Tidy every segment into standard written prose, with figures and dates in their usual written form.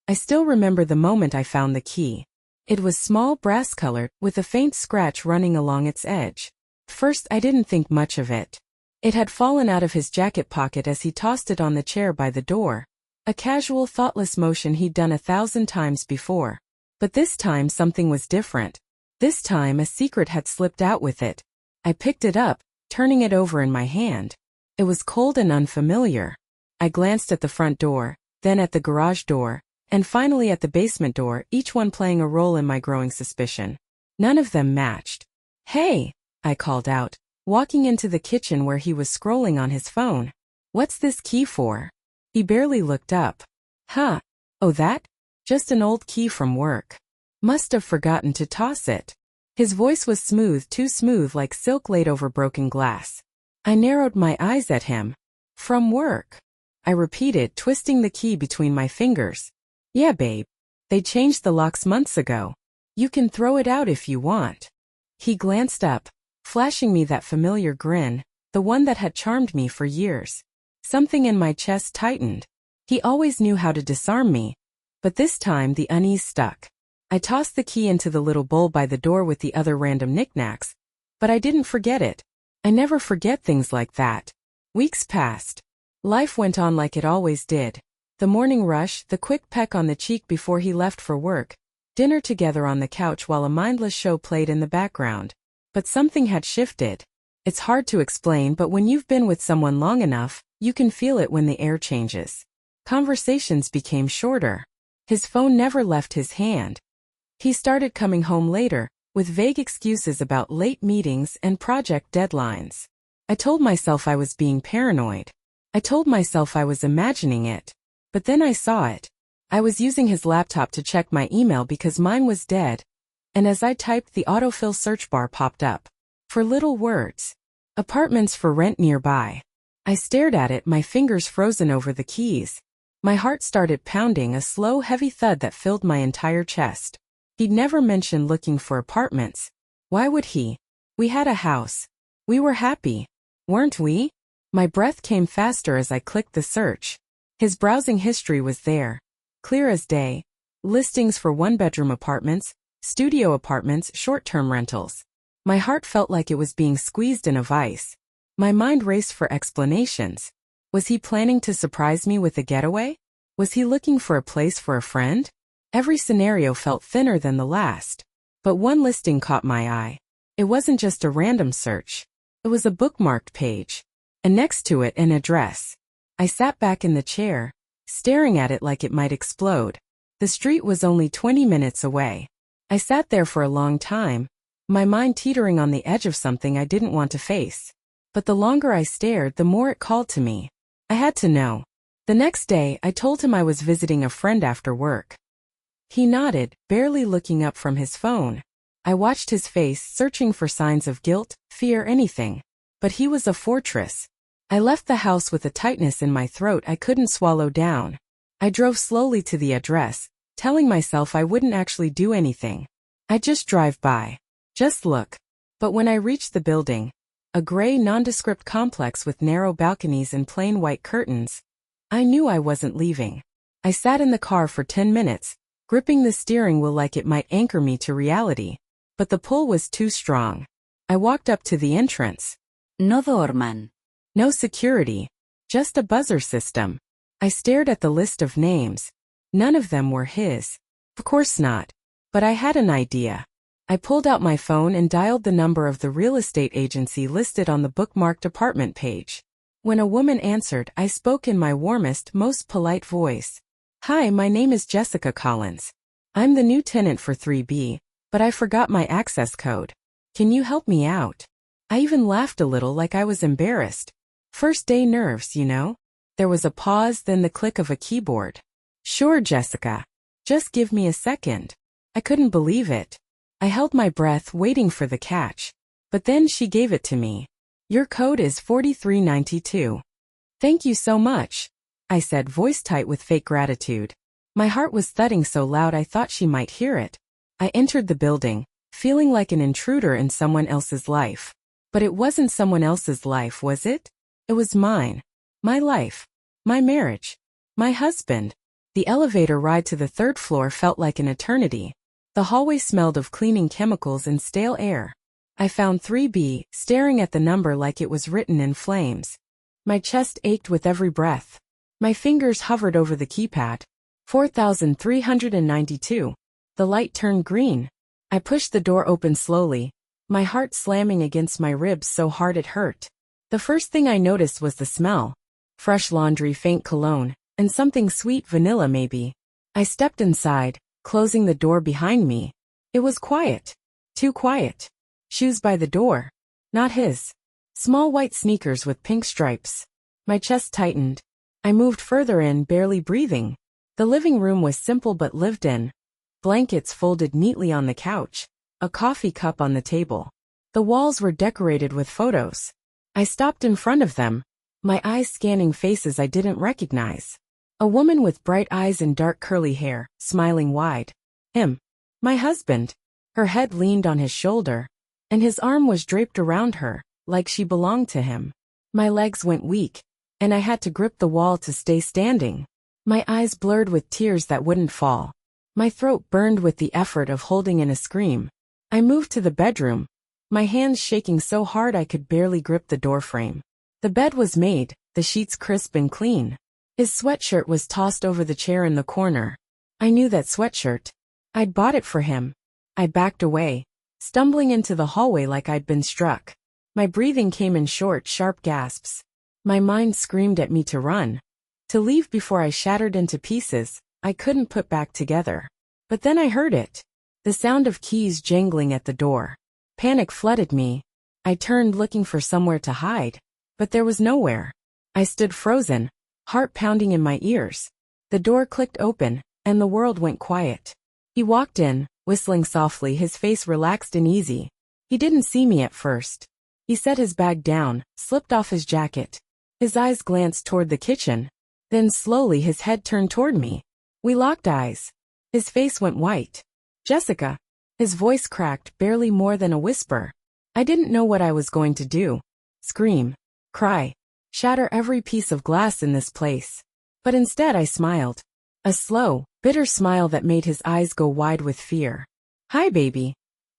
I still remember the moment I found the key. It was small, brass-colored, with a faint scratch running along its edge. First, I didn't think much of it. It had fallen out of his jacket pocket as he tossed it on the chair by the door. A casual, thoughtless motion he'd done 1,000 times before. But this time something was different. This time a secret had slipped out with it. I picked it up, turning it over in my hand. It was cold and unfamiliar. I glanced at the front door, then at the garage door, and finally at the basement door, each one playing a role in my growing suspicion. None of them matched. "Hey," I called out, walking into the kitchen where he was scrolling on his phone. "What's this key for?" He barely looked up. "Huh. Oh, that? Just an old key from work. Must have forgotten to toss it." His voice was smooth, too smooth, like silk laid over broken glass. I narrowed my eyes at him. "From work?" I repeated, twisting the key between my fingers. "Yeah, babe. They changed the locks months ago. You can throw it out if you want." He glanced up, flashing me that familiar grin, the one that had charmed me for years. Something in my chest tightened. He always knew how to disarm me, but this time the unease stuck. I tossed the key into the little bowl by the door with the other random knickknacks, but I didn't forget it. I never forget things like that. Weeks passed. Life went on like it always did. The morning rush, the quick peck on the cheek before he left for work, dinner together on the couch while a mindless show played in the background. But something had shifted. It's hard to explain, but when you've been with someone long enough, you can feel it when the air changes. Conversations became shorter. His phone never left his hand. He started coming home later, with vague excuses about late meetings and project deadlines. I told myself I was being paranoid. I told myself I was imagining it. But then I saw it. I was using his laptop to check my email because mine was dead, and as I typed, the autofill search bar popped up. For little words. "Apartments for rent nearby." I stared at it, my fingers frozen over the keys. My heart started pounding, a slow, heavy thud that filled my entire chest. He'd never mentioned looking for apartments. Why would he? We had a house. We were happy. Weren't we? My breath came faster as I clicked the search. His browsing history was there. Clear as day. Listings for one-bedroom apartments, studio apartments, short-term rentals. My heart felt like it was being squeezed in a vice. My mind raced for explanations. Was he planning to surprise me with a getaway? Was he looking for a place for a friend? Every scenario felt thinner than the last. But one listing caught my eye. It wasn't just a random search. It was a bookmarked page. And next to it, an address. I sat back in the chair, staring at it like it might explode. The street was only 20 minutes away. I sat there for a long time, my mind teetering on the edge of something I didn't want to face. But the longer I stared, the more it called to me. I had to know. The next day, I told him I was visiting a friend after work. He nodded, barely looking up from his phone. I watched his face, searching for signs of guilt, fear, anything. But he was a fortress. I left the house with a tightness in my throat I couldn't swallow down. I drove slowly to the address, telling myself I wouldn't actually do anything. I'd just drive by. Just look. But when I reached the building, a gray, nondescript complex with narrow balconies and plain white curtains, I knew I wasn't leaving. I sat in the car for 10 minutes, gripping the steering wheel like it might anchor me to reality. But the pull was too strong. I walked up to the entrance. No dorman. No security. Just a buzzer system. I stared at the list of names. None of them were his. Of course not. But I had an idea. I pulled out my phone and dialed the number of the real estate agency listed on the bookmarked apartment page. When a woman answered, I spoke in my warmest, most polite voice. "Hi, my name is Jessica Collins. I'm the new tenant for 3B, but I forgot my access code. Can you help me out?" I even laughed a little, like I was embarrassed. First day nerves, you know? There was a pause, then the click of a keyboard. "Sure, Jessica. Just give me a second." I couldn't believe it. I held my breath, waiting for the catch. But then she gave it to me. "Your code is 4392. "Thank you so much," I said, voice tight with fake gratitude. My heart was thudding so loud I thought she might hear it. I entered the building, feeling like an intruder in someone else's life. But it wasn't someone else's life, was it? It was mine. My life. My marriage. My husband. The elevator ride to the third floor felt like an eternity. The hallway smelled of cleaning chemicals and stale air. I found 3B, staring at the number like it was written in flames. My chest ached with every breath. My fingers hovered over the keypad. 4392. The light turned green. I pushed the door open slowly, my heart slamming against my ribs so hard it hurt. The first thing I noticed was the smell. Fresh laundry, faint cologne, and something sweet, vanilla maybe. I stepped inside, closing the door behind me. It was quiet. Too quiet. Shoes by the door. Not his. Small white sneakers with pink stripes. My chest tightened. I moved further in, barely breathing. The living room was simple but lived in. Blankets folded neatly on the couch. A coffee cup on the table. The walls were decorated with photos. I stopped in front of them, my eyes scanning faces I didn't recognize. A woman with bright eyes and dark curly hair, smiling wide. Him. My husband. Her head leaned on his shoulder, and his arm was draped around her, like she belonged to him. My legs went weak, and I had to grip the wall to stay standing. My eyes blurred with tears that wouldn't fall. My throat burned with the effort of holding in a scream. I moved to the bedroom, my hands shaking so hard I could barely grip the doorframe. The bed was made, the sheets crisp and clean. His sweatshirt was tossed over the chair in the corner. I knew that sweatshirt. I'd bought it for him. I backed away, stumbling into the hallway like I'd been struck. My breathing came in short, sharp gasps. My mind screamed at me to run. To leave before I shattered into pieces, I couldn't put back together. But then I heard it. The sound of keys jangling at the door. Panic flooded me. I turned looking for somewhere to hide. But there was nowhere. I stood frozen, heart pounding in my ears. The door clicked open, and the world went quiet. He walked in, whistling softly, his face relaxed and easy. He didn't see me at first. He set his bag down, slipped off his jacket. His eyes glanced toward the kitchen. Then slowly his head turned toward me. We locked eyes. His face went white. Jessica. His voice cracked, barely more than a whisper. I didn't know what I was going to do. Scream. Cry. Shatter every piece of glass in this place. But instead I smiled. A slow, bitter smile that made his eyes go wide with fear. Hi, baby,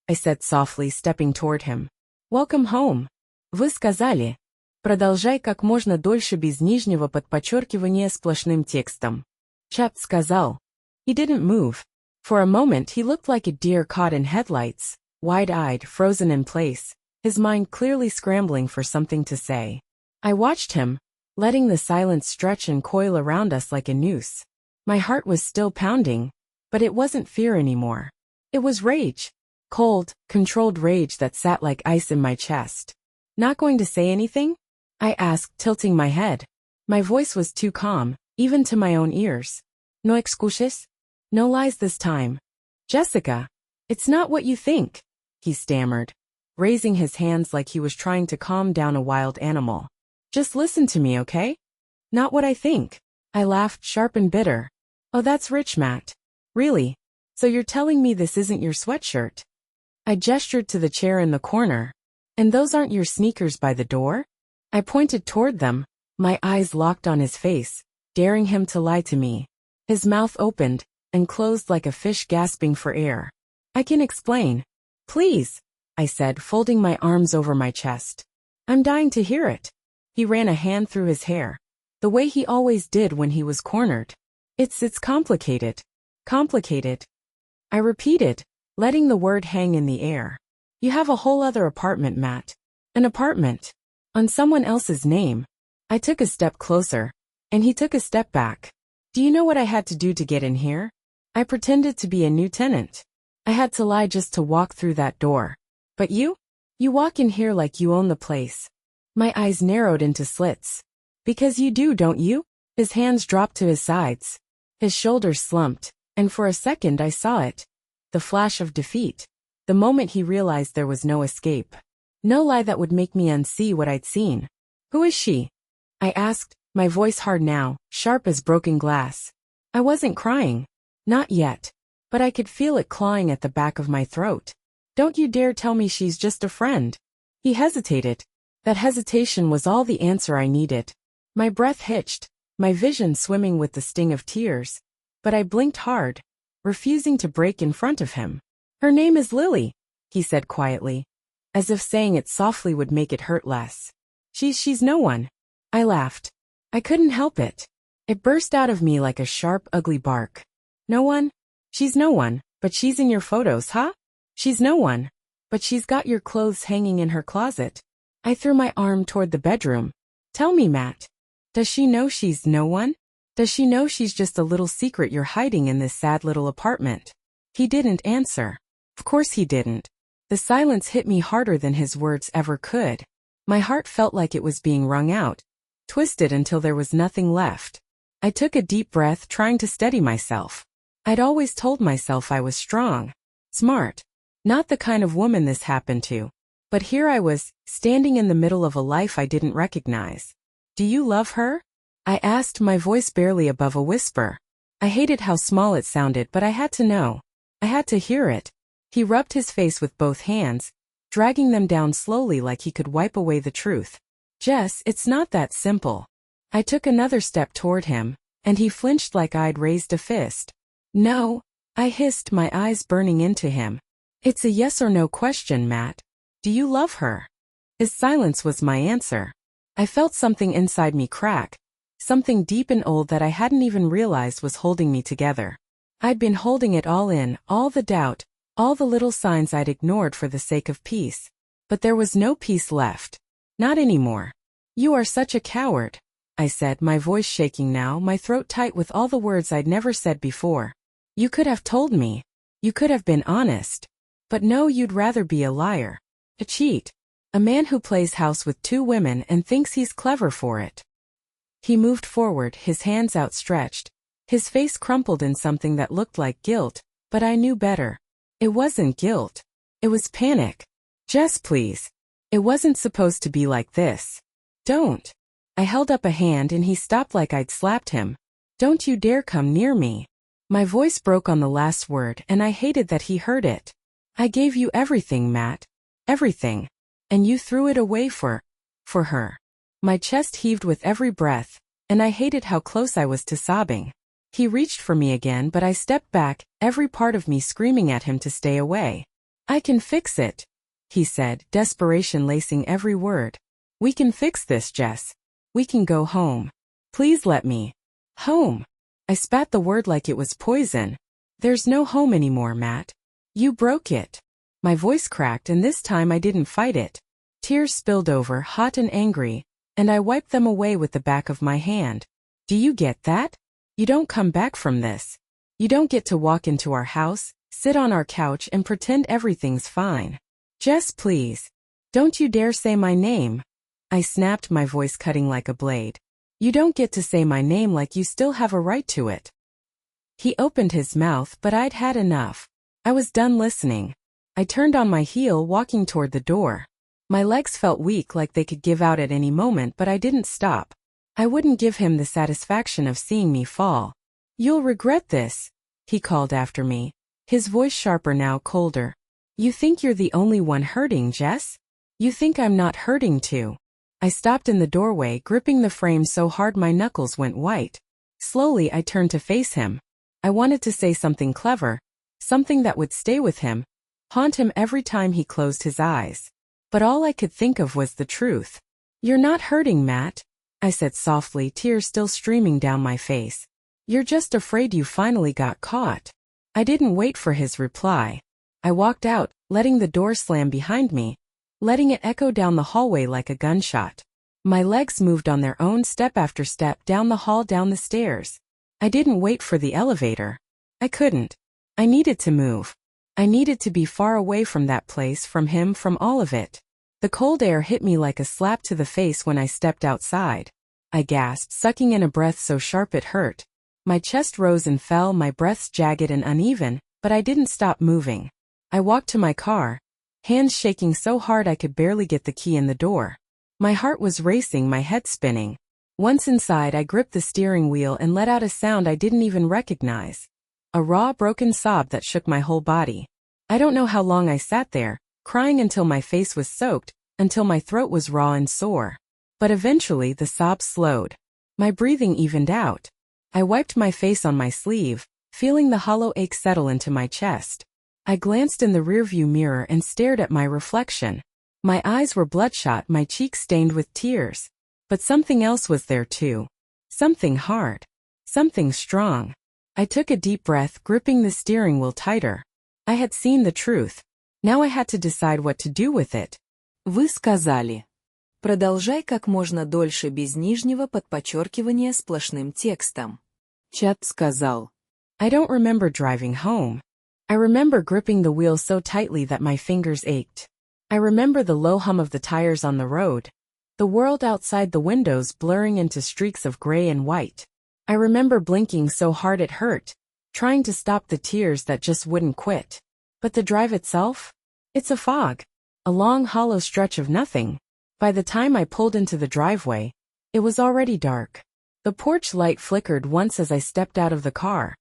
I said softly, stepping toward him. Welcome home. Вы сказали. Продолжай как можно дольше без нижнего подчеркивания сплошным текстом. Чап сказал. He didn't move. For a moment he looked like a deer caught in headlights, wide-eyed, frozen in place, his mind clearly scrambling for something to say. I watched him, letting the silence stretch and coil around us like a noose. My heart was still pounding, but it wasn't fear anymore. It was rage. Cold, controlled rage that sat like ice in my chest. Not going to say anything? I asked, tilting my head. My voice was too calm, even to my own ears. No excuses? No lies this time. Jessica, it's not what you think, he stammered, raising his hands like he was trying to calm down a wild animal. Just listen to me, okay? Not what I think. I laughed, sharp and bitter. Oh, that's rich, Matt. Really? So you're telling me this isn't your sweatshirt? I gestured to the chair in the corner. And those aren't your sneakers by the door? I pointed toward them, my eyes locked on his face, daring him to lie to me. His mouth opened and closed like a fish gasping for air. I can explain. Please, I said, folding my arms over my chest. I'm dying to hear it. He ran a hand through his hair, the way he always did when he was cornered. It's complicated. Complicated. I repeated, letting the word hang in the air. You have a whole other apartment, Matt. An apartment. On someone else's name. I took a step closer, and he took a step back. Do you know what I had to do to get in here? I pretended to be a new tenant. I had to lie just to walk through that door. But you? You walk in here like you own the place. My eyes narrowed into slits. Because you do, don't you? His hands dropped to his sides. His shoulders slumped, and for a second I saw it. The flash of defeat. The moment he realized there was no escape. No lie that would make me unsee what I'd seen. Who is she? I asked, my voice hard now, sharp as broken glass. I wasn't crying. Not yet. But I could feel it clawing at the back of my throat. Don't you dare tell me she's just a friend. He hesitated. That hesitation was all the answer I needed. My breath hitched, my vision swimming with the sting of tears. but I blinked hard, refusing to break in front of him. Her name is Lily, he said quietly, as if saying it softly would make it hurt less. She's no one. I laughed. I couldn't help it. It burst out of me like a sharp, ugly bark. No one? She's no one, but she's in your photos, huh? She's no one, but she's got your clothes hanging in her closet. I threw my arm toward the bedroom. Tell me, Matt. Does she know she's no one? Does she know she's just a little secret you're hiding in this sad little apartment? He didn't answer. Of course he didn't. The silence hit me harder than his words ever could. My heart felt like it was being wrung out, twisted until there was nothing left. I took a deep breath, trying to steady myself. I'd always told myself I was strong, smart, not the kind of woman this happened to. But here I was, standing in the middle of a life I didn't recognize. Do you love her? I asked, my voice barely above a whisper. I hated how small it sounded, but I had to know. I had to hear it. He rubbed his face with both hands, dragging them down slowly like he could wipe away the truth. Jess, it's not that simple. I took another step toward him, and he flinched like I'd raised a fist. No, I hissed, my eyes burning into him. It's a yes or no question, Matt. Do you love her? His silence was my answer. I felt something inside me crack, something deep and old that I hadn't even realized was holding me together. I'd been holding it all in, all the doubt, all the little signs I'd ignored for the sake of peace. But there was no peace left. Not anymore. You are such a coward, I said, my voice shaking now, my throat tight with all the words I'd never said before. You could have told me. You could have been honest. But no, you'd rather be a liar. A cheat. A man who plays house with two women and thinks he's clever for it. He moved forward, his hands outstretched. His face crumpled in something that looked like guilt, but I knew better. It wasn't guilt. It was panic. Jess, please. It wasn't supposed to be like this. Don't. I held up a hand and he stopped like I'd slapped him. Don't you dare come near me. My voice broke on the last word and I hated that he heard it. I gave you everything, Matt. Everything. And you threw it away for her. My chest heaved with every breath, and I hated how close I was to sobbing. He reached for me again, but I stepped back, every part of me screaming at him to stay away. I can fix it, he said, desperation lacing every word. We can fix this, Jess. We can go home. Please let me. Home. I spat the word like it was poison. There's no home anymore, Matt. You broke it. My voice cracked, and this time I didn't fight it. Tears spilled over, hot and angry, and I wiped them away with the back of my hand. Do you get that? You don't come back from this. You don't get to walk into our house, sit on our couch and pretend everything's fine. Jess, please. Don't you dare say my name. I snapped, my voice cutting like a blade. You don't get to say my name, like you still have a right to it. He opened his mouth, but I'd had enough. I was done listening. I turned on my heel, walking toward the door. My legs felt weak, like they could give out at any moment, but I didn't stop. I wouldn't give him the satisfaction of seeing me fall. You'll regret this, he called after me, his voice sharper now, colder. You think you're the only one hurting, Jess? You think I'm not hurting too? I stopped in the doorway, gripping the frame so hard my knuckles went white. Slowly I turned to face him. I wanted to say something clever, something that would stay with him, haunt him every time he closed his eyes. But all I could think of was the truth. You're not hurting, Matt, I said softly, tears still streaming down my face. You're just afraid you finally got caught. I didn't wait for his reply. I walked out, letting the door slam behind me, letting it echo down the hallway like a gunshot. My legs moved on their own, step after step, down the hall, down the stairs. I didn't wait for the elevator. I couldn't. I needed to move. I needed to be far away from that place, from him, from all of it. The cold air hit me like a slap to the face when I stepped outside. I gasped, sucking in a breath so sharp it hurt. My chest rose and fell, my breaths jagged and uneven, but I didn't stop moving. I walked to my car, hands shaking so hard I could barely get the key in the door. My heart was racing, my head spinning. Once inside, I gripped the steering wheel and let out a sound I didn't even recognize. A raw, broken sob that shook my whole body. I don't know how long I sat there, crying until my face was soaked, until my throat was raw and sore. But eventually the sobs slowed. My breathing evened out. I wiped my face on my sleeve, feeling the hollow ache settle into my chest. I glanced in the rearview mirror and stared at my reflection. My eyes were bloodshot, my cheeks stained with tears. But something else was there too. Something hard. Something strong. I took a deep breath, gripping the steering wheel tighter. I had seen the truth. Now I had to decide what to do with it. Вы сказали. Продолжай как можно дольше без нижнего подчеркивания сплошным текстом. Чат сказал. I don't remember driving home. I remember gripping the wheel so tightly that my fingers ached. I remember the low hum of the tires on the road. The world outside the windows blurring into streaks of gray and white. I remember blinking so hard it hurt, trying to stop the tears that just wouldn't quit. But the drive itself? It's a fog. A long hollow stretch of nothing. By the time I pulled into the driveway, it was already dark. The porch light flickered once as I stepped out of the car,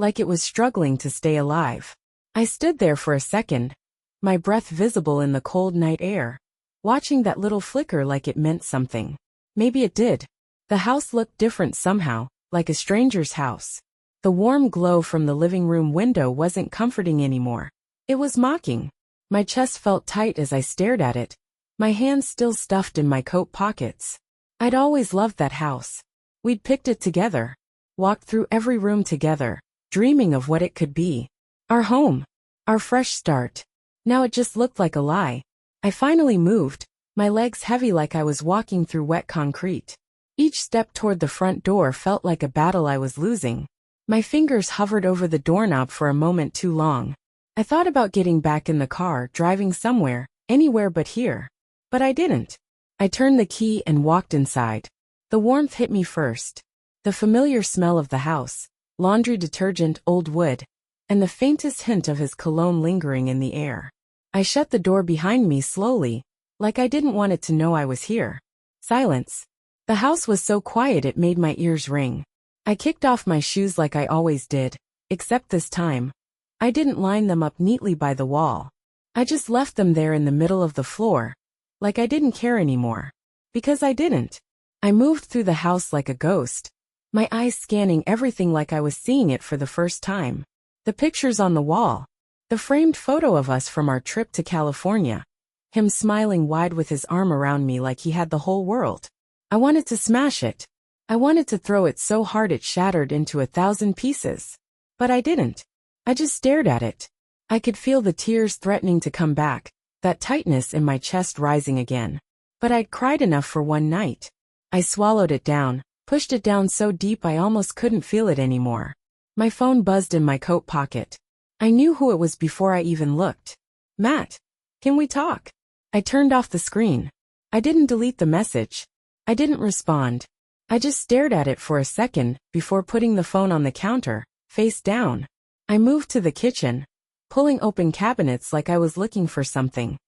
like it was struggling to stay alive. I stood there for a second, my breath visible in the cold night air, watching that little flicker like it meant something. Maybe it did. The house looked different somehow, like a stranger's house. The warm glow from the living room window wasn't comforting anymore. It was mocking. My chest felt tight as I stared at it, my hands still stuffed in my coat pockets. I'd always loved that house. We'd picked it together, walked through every room together, dreaming of what it could be. Our home. Our fresh start. Now it just looked like a lie. I finally moved, my legs heavy like I was walking through wet concrete. Each step toward the front door felt like a battle I was losing. My fingers hovered over the doorknob for a moment too long. I thought about getting back in the car, driving somewhere, anywhere but here. But I didn't. I turned the key and walked inside. The warmth hit me first. The familiar smell of the house, laundry detergent, old wood, and the faintest hint of his cologne lingering in the air. I shut the door behind me slowly, like I didn't want it to know I was here. Silence. The house was so quiet it made my ears ring. I kicked off my shoes like I always did, except this time. I didn't line them up neatly by the wall. I just left them there in the middle of the floor, like I didn't care anymore. Because I didn't. I moved through the house like a ghost, my eyes scanning everything like I was seeing it for the first time. The pictures on the wall. The framed photo of us from our trip to California. Him smiling wide with his arm around me like he had the whole world. I wanted to smash it. I wanted to throw it so hard it shattered into 1,000 pieces. But I didn't. I just stared at it. I could feel the tears threatening to come back, that tightness in my chest rising again. But I'd cried enough for one night. I swallowed it down, pushed it down so deep I almost couldn't feel it anymore. My phone buzzed in my coat pocket. I knew who it was before I even looked. Matt, can we talk? I turned off the screen. I didn't delete the message. I didn't respond. I just stared at it for a second before putting the phone on the counter, face down. I moved to the kitchen, pulling open cabinets like I was looking for something,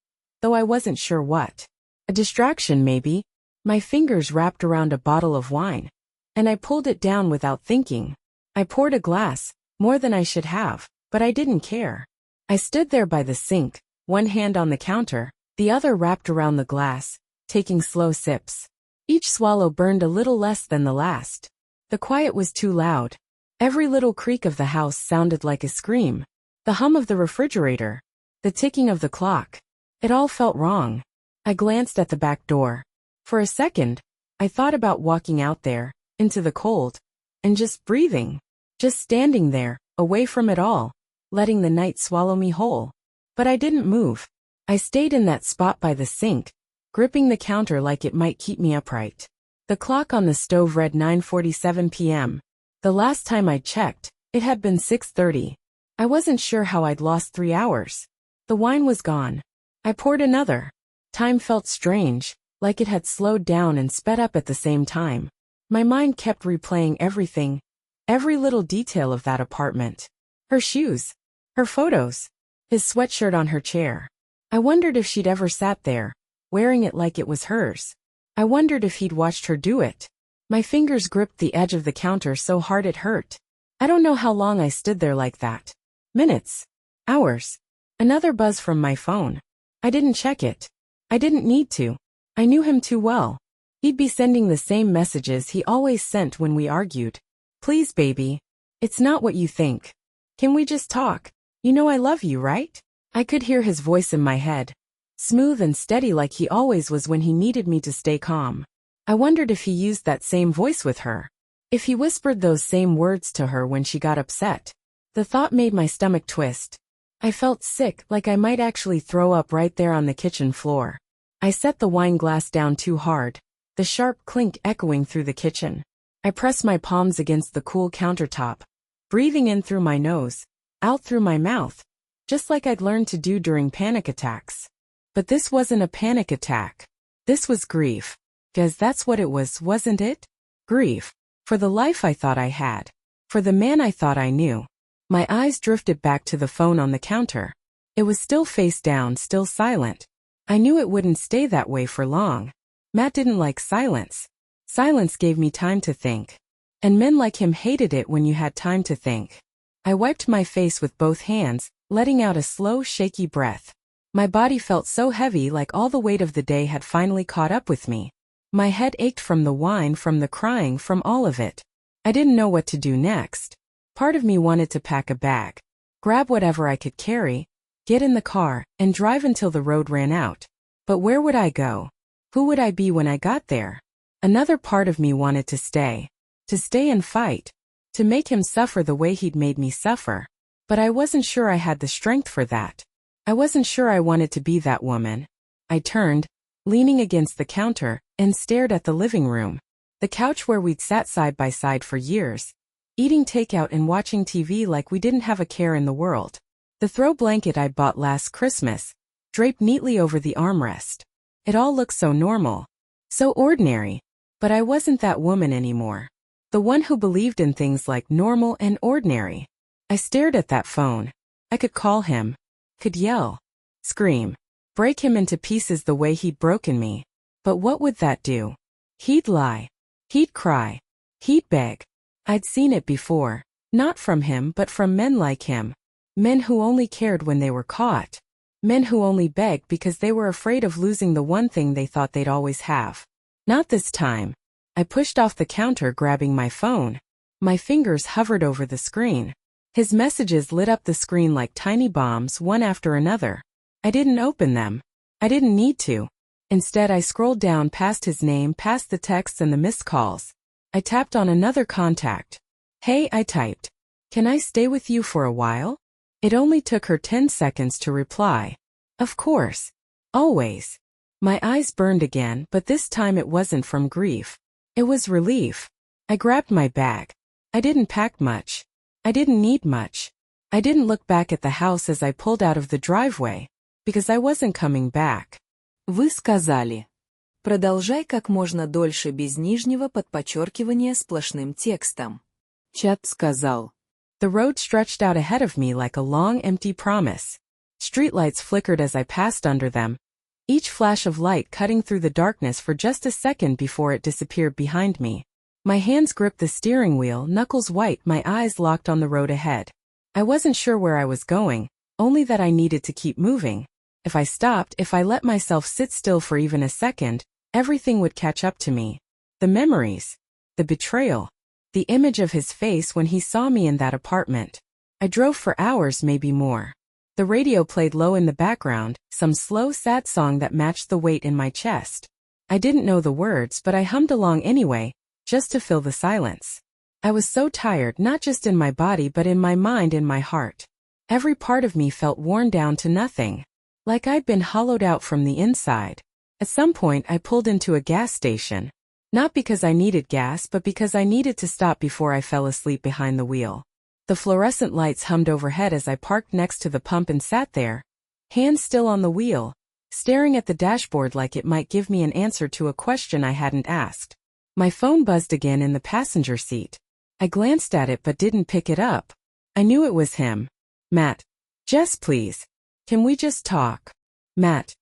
though I wasn't sure what. A distraction maybe. My fingers wrapped around a bottle of wine, and I pulled it down without thinking. I poured a glass, more than I should have, but I didn't care. I stood there by the sink, one hand on the counter, the other wrapped around the glass, taking slow sips. Each swallow burned a little less than the last. The quiet was too loud. Every little creak of the house sounded like a scream. The hum of the refrigerator, the ticking of the clock. It all felt wrong. I glanced at the back door. For a second, I thought about walking out there, into the cold, and just breathing. Just standing there, away from it all, letting the night swallow me whole. But I didn't move. I stayed in that spot by the sink, gripping the counter like it might keep me upright. The clock on the stove read 9:47 p.m. The last time I checked, it had been 6:30. I wasn't sure how I'd lost 3 hours. The wine was gone. I poured another. Time felt strange, like it had slowed down and sped up at the same time. My mind kept replaying everything, every little detail of that apartment. Her shoes, her photos, his sweatshirt on her chair. I wondered if she'd ever sat there, wearing it like it was hers. I wondered if he'd watched her do it. My fingers gripped the edge of the counter so hard it hurt. I don't know how long I stood there like that. Minutes. Hours. Another buzz from my phone. I didn't check it. I didn't need to. I knew him too well. He'd be sending the same messages he always sent when we argued. Please, baby. It's not what you think. Can we just talk? You know I love you, right? I could hear his voice in my head. Smooth and steady like he always was when he needed me to stay calm. I wondered if he used that same voice with her. If he whispered those same words to her when she got upset. The thought made my stomach twist. I felt sick, like I might actually throw up right there on the kitchen floor. I set the wine glass down too hard, the sharp clink echoing through the kitchen. I pressed my palms against the cool countertop, breathing in through my nose, out through my mouth, just like I'd learned to do during panic attacks. But this wasn't a panic attack. This was grief. 'Cause that's what it was, wasn't it? Grief. For the life I thought I had. For the man I thought I knew. My eyes drifted back to the phone on the counter. It was still face down, still silent. I knew it wouldn't stay that way for long. Matt didn't like silence. Silence gave me time to think. And men like him hated it when you had time to think. I wiped my face with both hands, letting out a slow, shaky breath. My body felt so heavy, like all the weight of the day had finally caught up with me. My head ached from the wine, from the crying, from all of it. I didn't know what to do next. Part of me wanted to pack a bag, grab whatever I could carry, get in the car, and drive until the road ran out. But where would I go? Who would I be when I got there? Another part of me wanted to stay and fight, to make him suffer the way he'd made me suffer. But I wasn't sure I had the strength for that. I wasn't sure I wanted to be that woman. I turned, leaning against the counter, and stared at the living room, the couch where we'd sat side by side for years, eating takeout and watching TV like we didn't have a care in the world. The throw blanket I'd bought last Christmas, draped neatly over the armrest. It all looked so normal, so ordinary. But I wasn't that woman anymore. The one who believed in things like normal and ordinary. I stared at that phone. I could call him, could yell, scream, break him into pieces the way he'd broken me. But what would that do? He'd lie. He'd cry. He'd beg. I'd seen it before. Not from him, but from men like him. Men who only cared when they were caught. Men who only begged because they were afraid of losing the one thing they thought they'd always have. Not this time. I pushed off the counter, grabbing my phone. My fingers hovered over the screen. His messages lit up the screen like tiny bombs, one after another. I didn't open them. I didn't need to. Instead, I scrolled down past his name, past the texts and the missed calls. I tapped on another contact. Hey, I typed. Can I stay with you for a while? It only took her 10 seconds to reply. Of course. Always. My eyes burned again, but this time it wasn't from grief. It was relief. I grabbed my bag. I didn't pack much. I didn't need much. I didn't look back at the house as I pulled out of the driveway, because I wasn't coming back. Вы сказали. Продолжай как можно дольше без нижнего подчеркивания сплошным текстом. Чат сказал. The road stretched out ahead of me like a long, empty promise. Streetlights flickered as I passed under them, each flash of light cutting through the darkness for just a second before it disappeared behind me. My hands gripped the steering wheel, knuckles white, my eyes locked on the road ahead. I wasn't sure where I was going, only that I needed to keep moving. If I stopped, if I let myself sit still for even a second, everything would catch up to me. The memories. The betrayal. The image of his face when he saw me in that apartment. I drove for hours, maybe more. The radio played low in the background, some slow, sad song that matched the weight in my chest. I didn't know the words, but I hummed along anyway, just to fill the silence. I was so tired, not just in my body but in my mind, in my heart. Every part of me felt worn down to nothing. Like I'd been hollowed out from the inside. At some point I pulled into a gas station. Not because I needed gas, but because I needed to stop before I fell asleep behind the wheel. The fluorescent lights hummed overhead as I parked next to the pump and sat there, hands still on the wheel, staring at the dashboard like it might give me an answer to a question I hadn't asked. My phone buzzed again in the passenger seat. I glanced at it but didn't pick it up. I knew it was him. Matt. Jess, please. Can we just talk? Matt.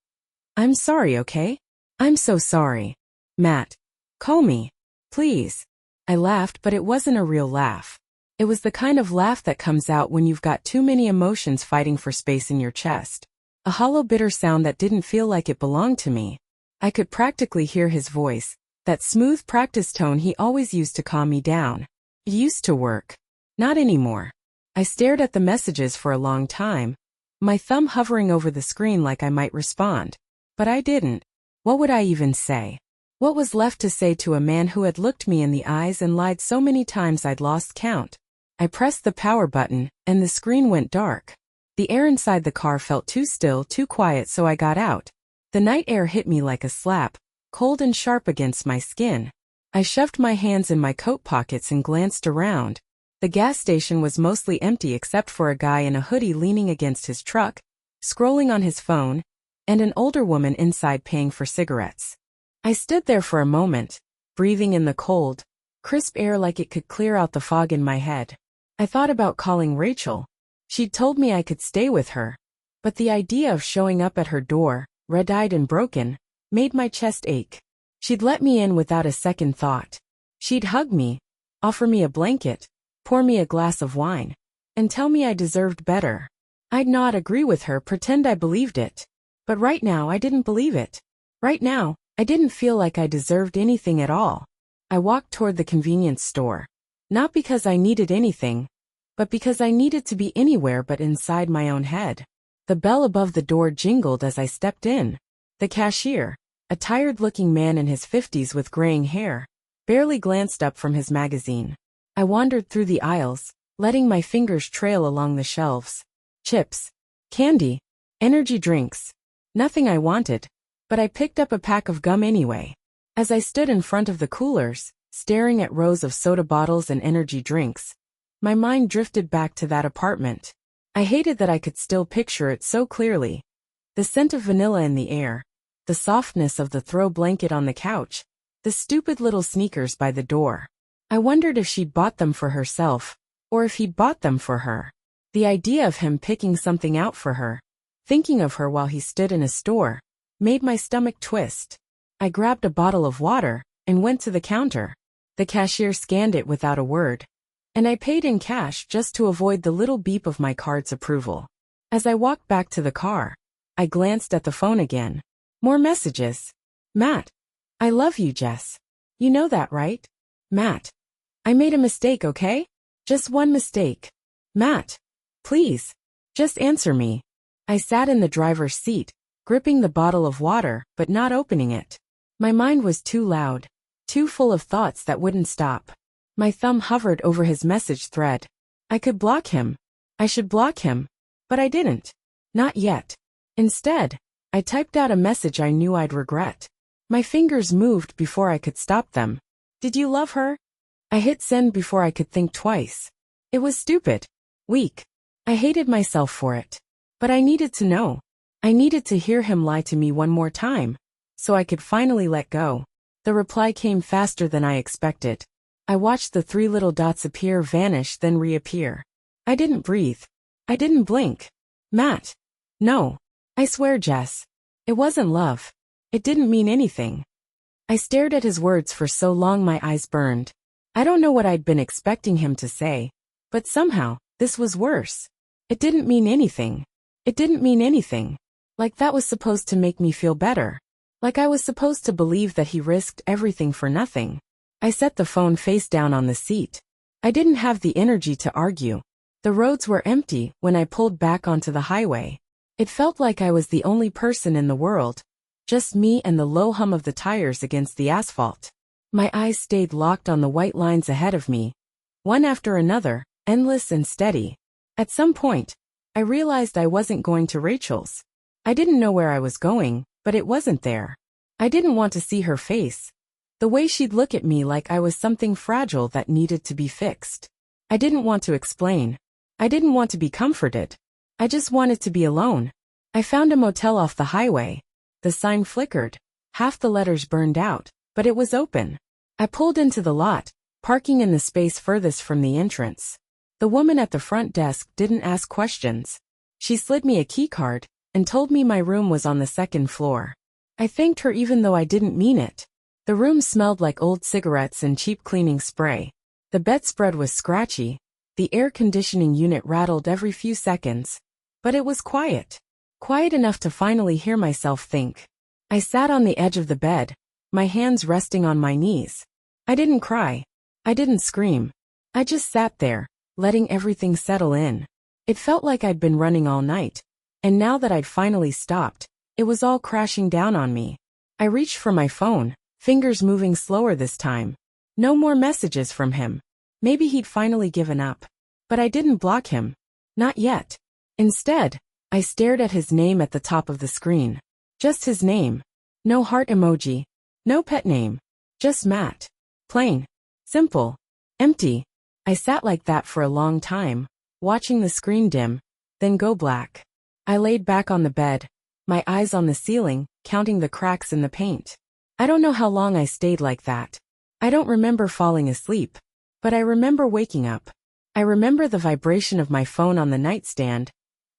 I'm sorry, okay? I'm so sorry. Matt. Call me. Please. I laughed, but it wasn't a real laugh. It was the kind of laugh that comes out when you've got too many emotions fighting for space in your chest. A hollow, bitter sound that didn't feel like it belonged to me. I could practically hear his voice, that smooth practice tone he always used to calm me down. It used to work. Not anymore. I stared at the messages for a long time, my thumb hovering over the screen like I might respond. But I didn't. What would I even say? What was left to say to a man who had looked me in the eyes and lied so many times I'd lost count? I pressed the power button, and the screen went dark. The air inside the car felt too still, too quiet, so I got out. The night air hit me like a slap, cold and sharp against my skin. I shoved my hands in my coat pockets and glanced around. The gas station was mostly empty except for a guy in a hoodie leaning against his truck, scrolling on his phone, and an older woman inside paying for cigarettes. I stood there for a moment, breathing in the cold, crisp air like it could clear out the fog in my head. I thought about calling Rachel. She'd told me I could stay with her, but the idea of showing up at her door, red-eyed and broken, made my chest ache. She'd let me in without a second thought. She'd hug me, offer me a blanket, pour me a glass of wine, and tell me I deserved better. I'd nod, agree with her, pretend I believed it. But right now I didn't believe it. Right now, I didn't feel like I deserved anything at all. I walked toward the convenience store. Not because I needed anything, but because I needed to be anywhere but inside my own head. The bell above the door jingled as I stepped in. The cashier, a tired-looking man in his 50s with graying hair, barely glanced up from his magazine. I wandered through the aisles, letting my fingers trail along the shelves. Chips, candy, energy drinks. Nothing I wanted, but I picked up a pack of gum anyway. As I stood in front of the coolers, staring at rows of soda bottles and energy drinks, my mind drifted back to that apartment. I hated that I could still picture it so clearly. The scent of vanilla in the air, the softness of the throw blanket on the couch, the stupid little sneakers by the door. I wondered if she'd bought them for herself, or if he'd bought them for her. The idea of him picking something out for her, thinking of her while he stood in a store, made my stomach twist. I grabbed a bottle of water and went to the counter. The cashier scanned it without a word, and I paid in cash just to avoid the little beep of my card's approval. As I walked back to the car, I glanced at the phone again. More messages. Matt. I love you, Jess. You know that, right? Matt. I made a mistake, okay? Just one mistake. Matt. Please. Just answer me. I sat in the driver's seat, gripping the bottle of water, but not opening it. My mind was too loud, too full of thoughts that wouldn't stop. My thumb hovered over his message thread. I could block him. I should block him. But I didn't. Not yet. Instead, I typed out a message I knew I'd regret. My fingers moved before I could stop them. Did you love her? I hit send before I could think twice. It was stupid. Weak. I hated myself for it. But I needed to know. I needed to hear him lie to me one more time, so I could finally let go. The reply came faster than I expected. I watched the 3 little dots appear, vanish, then reappear. I didn't breathe. I didn't blink. Matt. No. I swear, Jess. It wasn't love. It didn't mean anything. I stared at his words for so long my eyes burned. I don't know what I'd been expecting him to say, but somehow, this was worse. It didn't mean anything. It didn't mean anything. Like that was supposed to make me feel better. Like I was supposed to believe that he risked everything for nothing. I set the phone face down on the seat. I didn't have the energy to argue. The roads were empty when I pulled back onto the highway. It felt like I was the only person in the world. Just me and the low hum of the tires against the asphalt. My eyes stayed locked on the white lines ahead of me. One after another, endless and steady. At some point, I realized I wasn't going to Rachel's. I didn't know where I was going, but it wasn't there. I didn't want to see her face. The way she'd look at me like I was something fragile that needed to be fixed. I didn't want to explain. I didn't want to be comforted. I just wanted to be alone. I found a motel off the highway. The sign flickered. Half the letters burned out, but it was open. I pulled into the lot, parking in the space furthest from the entrance. The woman at the front desk didn't ask questions. She slid me a keycard and told me my room was on the 2nd floor. I thanked her even though I didn't mean it. The room smelled like old cigarettes and cheap cleaning spray. The bedspread was scratchy. The air conditioning unit rattled every few seconds. But it was quiet. Quiet enough to finally hear myself think. I sat on the edge of the bed, my hands resting on my knees. I didn't cry. I didn't scream. I just sat there, letting everything settle in. It felt like I'd been running all night, and now that I'd finally stopped, it was all crashing down on me. I reached for my phone, fingers moving slower this time. No more messages from him. Maybe he'd finally given up. But I didn't block him. Not yet. Instead, I stared at his name at the top of the screen. Just his name. No heart emoji. No pet name. Just Matt. Plain. Simple. Empty. I sat like that for a long time, watching the screen dim, then go black. I laid back on the bed, my eyes on the ceiling, counting the cracks in the paint. I don't know how long I stayed like that. I don't remember falling asleep, but I remember waking up. I remember the vibration of my phone on the nightstand,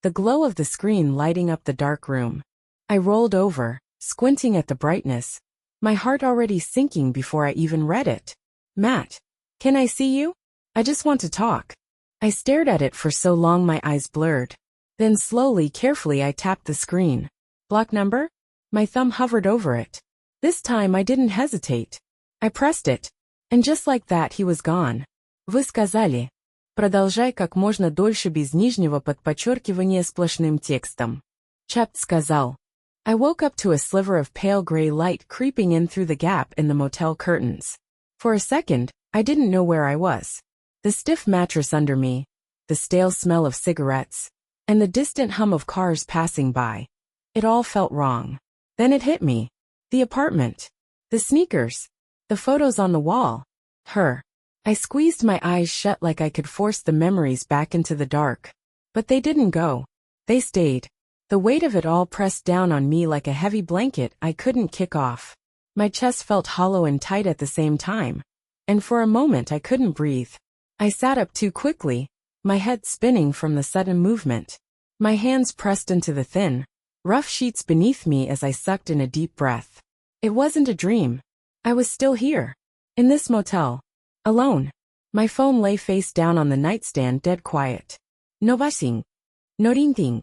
the glow of the screen lighting up the dark room. I rolled over, squinting at the brightness, my heart already sinking before I even read it. Matt, can I see you? I just want to talk. I stared at it for so long my eyes blurred. Then slowly, carefully I tapped the screen. Block number? My thumb hovered over it. This time I didn't hesitate. I pressed it. And just like that he was gone. Вы сказали. Продолжай как можно дольше без нижнего подчеркивания сплошным текстом. Чат сказал. I woke up to a sliver of pale gray light creeping in through the gap in the motel curtains. For a second, I didn't know where I was. The stiff mattress under me, the stale smell of cigarettes, and the distant hum of cars passing by. It all felt wrong. Then it hit me. The apartment. The sneakers. The photos on the wall. Her. I squeezed my eyes shut like I could force the memories back into the dark. But they didn't go. They stayed. The weight of it all pressed down on me like a heavy blanket I couldn't kick off. My chest felt hollow and tight at the same time. And for a moment I couldn't breathe. I sat up too quickly, my head spinning from the sudden movement. My hands pressed into the thin, rough sheets beneath me as I sucked in a deep breath. It wasn't a dream. I was still here. In this motel. Alone. My phone lay face down on the nightstand, dead quiet. No buzzing. No ding.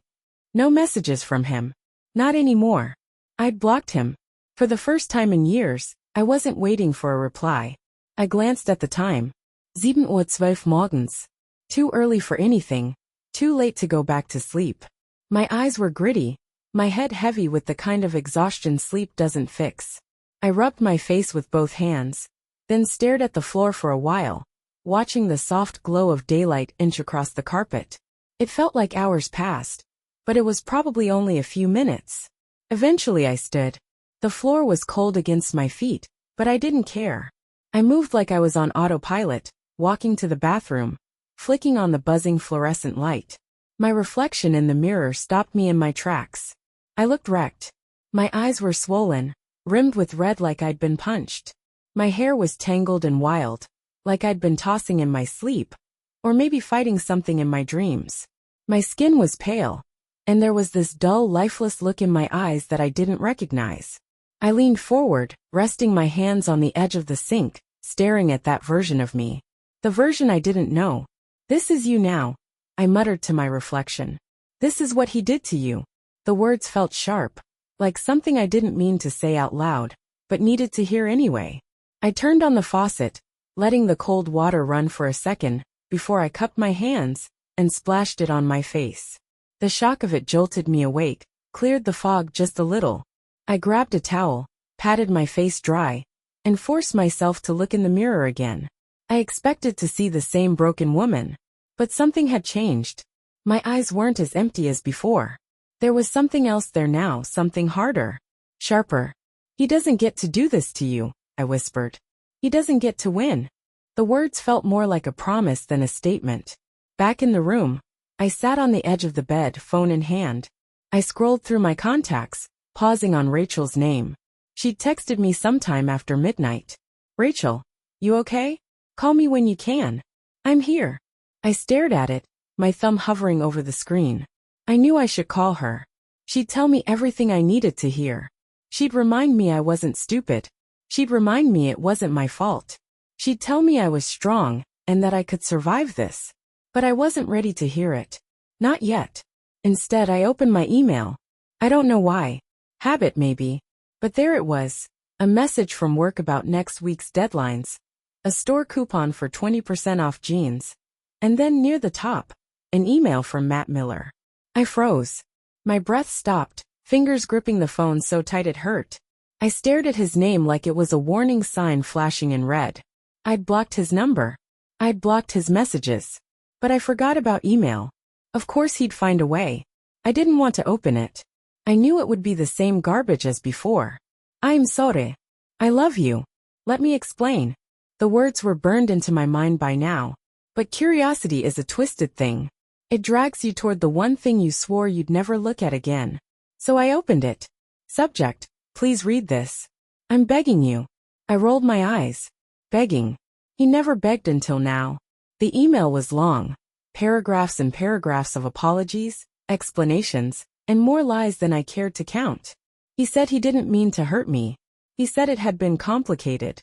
No messages from him. Not anymore. I'd blocked him. For the first time in years, I wasn't waiting for a reply. I glanced at the time. 7:12 morgens. Too early for anything. Too late to go back to sleep. My eyes were gritty, my head heavy with the kind of exhaustion sleep doesn't fix. I rubbed my face with both hands, then stared at the floor for a while, watching the soft glow of daylight inch across the carpet. It felt like hours passed, but it was probably only a few minutes. Eventually I stood. The floor was cold against my feet, but I didn't care. I moved like I was on autopilot, walking to the bathroom, flicking on the buzzing fluorescent light. My reflection in the mirror stopped me in my tracks. I looked wrecked. My eyes were swollen, rimmed with red like I'd been punched. My hair was tangled and wild, like I'd been tossing in my sleep, or maybe fighting something in my dreams. My skin was pale, and there was this dull, lifeless look in my eyes that I didn't recognize. I leaned forward, resting my hands on the edge of the sink, staring at that version of me. The version I didn't know. This is you now, I muttered to my reflection. This is what he did to you. The words felt sharp, like something I didn't mean to say out loud, but needed to hear anyway. I turned on the faucet, letting the cold water run for a second, before I cupped my hands and splashed it on my face. The shock of it jolted me awake, cleared the fog just a little. I grabbed a towel, patted my face dry, and forced myself to look in the mirror again. I expected to see the same broken woman, but something had changed. My eyes weren't as empty as before. There was something else there now, something harder, sharper. He doesn't get to do this to you, I whispered. He doesn't get to win. The words felt more like a promise than a statement. Back in the room, I sat on the edge of the bed, phone in hand. I scrolled through my contacts, pausing on Rachel's name. She'd texted me sometime after midnight. Rachel, you okay? Call me when you can. I'm here. I stared at it, my thumb hovering over the screen. I knew I should call her. She'd tell me everything I needed to hear. She'd remind me I wasn't stupid. She'd remind me it wasn't my fault. She'd tell me I was strong, and that I could survive this. But I wasn't ready to hear it. Not yet. Instead, I opened my email. I don't know why. Habit maybe. But there it was. A message from work about next week's deadlines. A store coupon for 20% off jeans. And then near the top, an email from Matt Miller. I froze. My breath stopped, fingers gripping the phone so tight it hurt. I stared at his name like it was a warning sign flashing in red. I'd blocked his number. I'd blocked his messages. But I forgot about email. Of course he'd find a way. I didn't want to open it. I knew it would be the same garbage as before. I'm sorry. I love you. Let me explain. The words were burned into my mind by now. But curiosity is a twisted thing. It drags you toward the one thing you swore you'd never look at again. So I opened it. Subject, please read this. I'm begging you. I rolled my eyes. Begging. He never begged until now. The email was long. Paragraphs and paragraphs of apologies, explanations, and more lies than I cared to count. He said he didn't mean to hurt me. He said it had been complicated.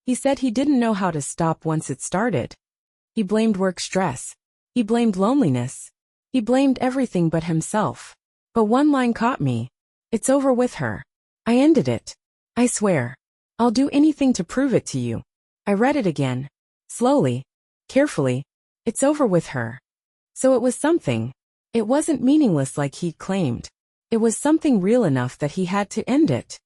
He said he didn't know how to stop once it started. He blamed work stress. He blamed loneliness. He blamed everything but himself. But one line caught me. It's over with her. I ended it. I swear. I'll do anything to prove it to you. I read it again. Slowly. Carefully. It's over with her. So it was something. It wasn't meaningless like he'd claimed. It was something real enough that he had to end it.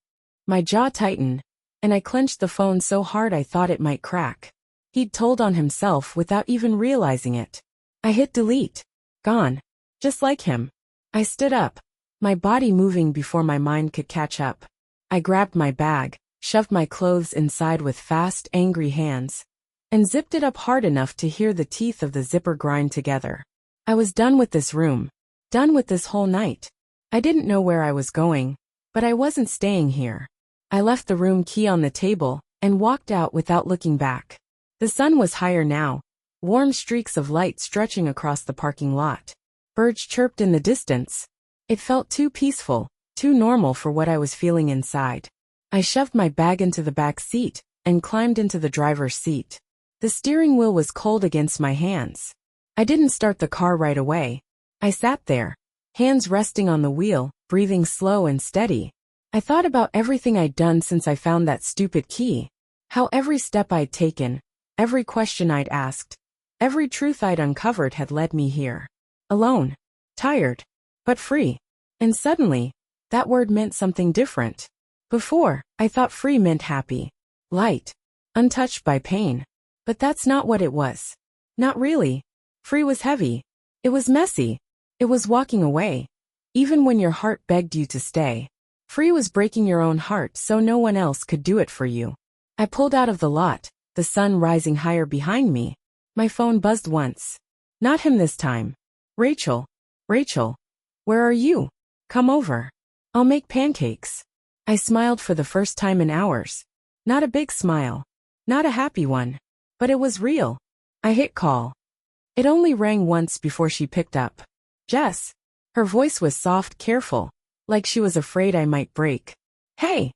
My jaw tightened, and I clenched the phone so hard I thought it might crack. He'd told on himself without even realizing it. I hit delete. Gone. Just like him. I stood up, my body moving before my mind could catch up. I grabbed my bag, shoved my clothes inside with fast, angry hands, and zipped it up hard enough to hear the teeth of the zipper grind together. I was done with this room. Done with this whole night. I didn't know where I was going, but I wasn't staying here. I left the room key on the table and walked out without looking back. The sun was higher now, warm streaks of light stretching across the parking lot. Birds chirped in the distance. It felt too peaceful, too normal for what I was feeling inside. I shoved my bag into the back seat and climbed into the driver's seat. The steering wheel was cold against my hands. I didn't start the car right away. I sat there, hands resting on the wheel, breathing slow and steady. I thought about everything I'd done since I found that stupid key. How every step I'd taken, every question I'd asked, every truth I'd uncovered had led me here. Alone, tired, but free. And suddenly, that word meant something different. Before, I thought free meant happy, light, untouched by pain. But that's not what it was. Not really. Free was heavy. It was messy. It was walking away. Even when your heart begged you to stay. Free was breaking your own heart so no one else could do it for you. I pulled out of the lot, the sun rising higher behind me. My phone buzzed once. Not him this time. Rachel. Rachel. Where are you? Come over. I'll make pancakes. I smiled for the first time in hours. Not a big smile. Not a happy one. But it was real. I hit call. It only rang once before she picked up. Jess. Her voice was soft, careful, like she was afraid I might break. Hey,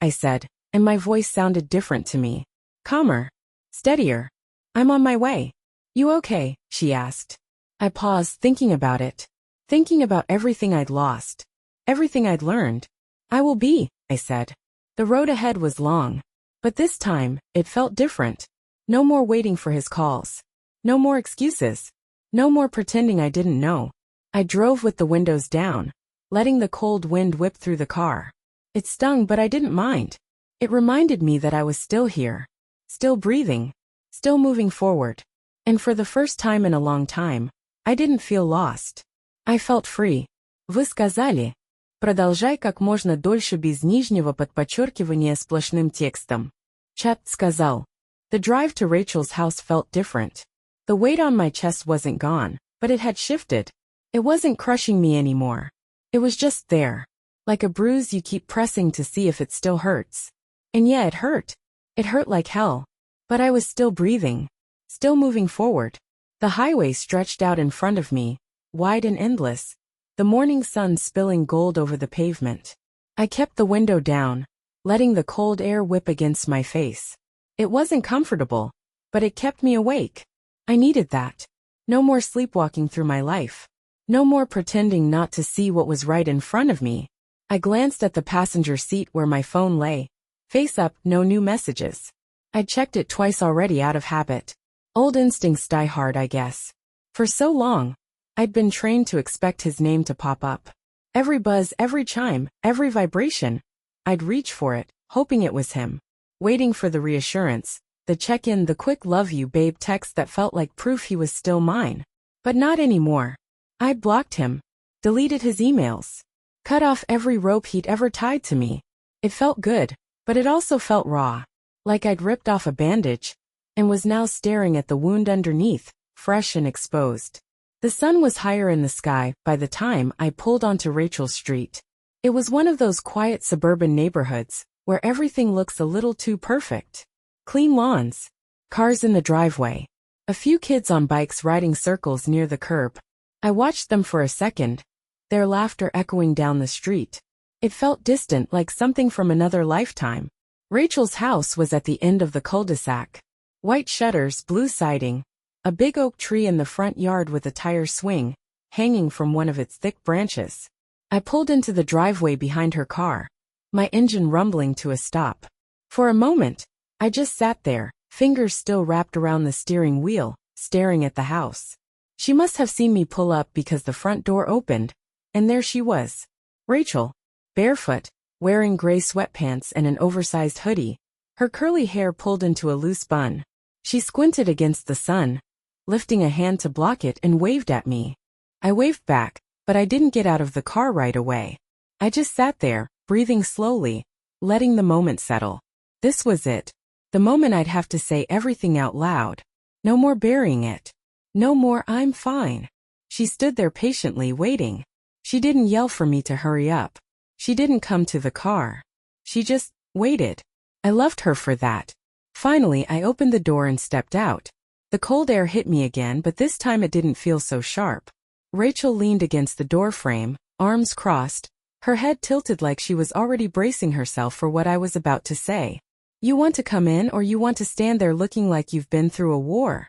I said, and my voice sounded different to me. Calmer. Steadier. I'm on my way. You okay? She asked. I paused, thinking about it. Thinking about everything I'd lost. Everything I'd learned. I will be, I said. The road ahead was long. But this time, it felt different. No more waiting for his calls. No more excuses. No more pretending I didn't know. I drove with the windows down, letting the cold wind whip through the car. It stung, but I didn't mind. It reminded me that I was still here. Still breathing. Still moving forward. And for the first time in a long time, I didn't feel lost. I felt free. Вы сказали. Продолжай как можно дольше без нижнего подчеркивания сплошным текстом. Chat сказал. The drive to Rachel's house felt different. The weight on my chest wasn't gone, but it had shifted. It wasn't crushing me anymore. It was just there. Like a bruise you keep pressing to see if it still hurts. And yeah, it hurt. It hurt like hell. But I was still breathing. Still moving forward. The highway stretched out in front of me, wide and endless. The morning sun spilling gold over the pavement. I kept the window down, letting the cold air whip against my face. It wasn't comfortable, but it kept me awake. I needed that. No more sleepwalking through my life. No more pretending not to see what was right in front of me. I glanced at the passenger seat where my phone lay. Face up, no new messages. I'd checked it twice already out of habit. Old instincts die hard, I guess. For so long, I'd been trained to expect his name to pop up. Every buzz, every chime, every vibration, I'd reach for it, hoping it was him. Waiting for the reassurance, the check-in, the quick love you babe text that felt like proof he was still mine. But not anymore. I'd blocked him, deleted his emails, cut off every rope he'd ever tied to me. It felt good, but it also felt raw, like I'd ripped off a bandage, and was now staring at the wound underneath, fresh and exposed. The sun was higher in the sky by the time I pulled onto Rachel's street. It was one of those quiet suburban neighborhoods, where everything looks a little too perfect. Clean lawns, cars in the driveway, a few kids on bikes riding circles near the curb. I watched them for a second, their laughter echoing down the street. It felt distant, like something from another lifetime. Rachel's house was at the end of the cul-de-sac. White shutters, blue siding, a big oak tree in the front yard with a tire swing, hanging from one of its thick branches. I pulled into the driveway behind her car, my engine rumbling to a stop. For a moment, I just sat there, fingers still wrapped around the steering wheel, staring at the house. She must have seen me pull up because the front door opened, and there she was. Rachel, barefoot, wearing gray sweatpants and an oversized hoodie, her curly hair pulled into a loose bun. She squinted against the sun, lifting a hand to block it, and waved at me. I waved back, but I didn't get out of the car right away. I just sat there, breathing slowly, letting the moment settle. This was it. The moment I'd have to say everything out loud. No more burying it. No more "I'm fine." She stood there patiently waiting. She didn't yell for me to hurry up. She didn't come to the car. She just waited. I loved her for that. Finally, I opened the door and stepped out. The cold air hit me again, but this time it didn't feel so sharp. Rachel leaned against the doorframe, arms crossed, her head tilted like she was already bracing herself for what I was about to say. "You want to come in, or you want to stand there looking like you've been through a war?"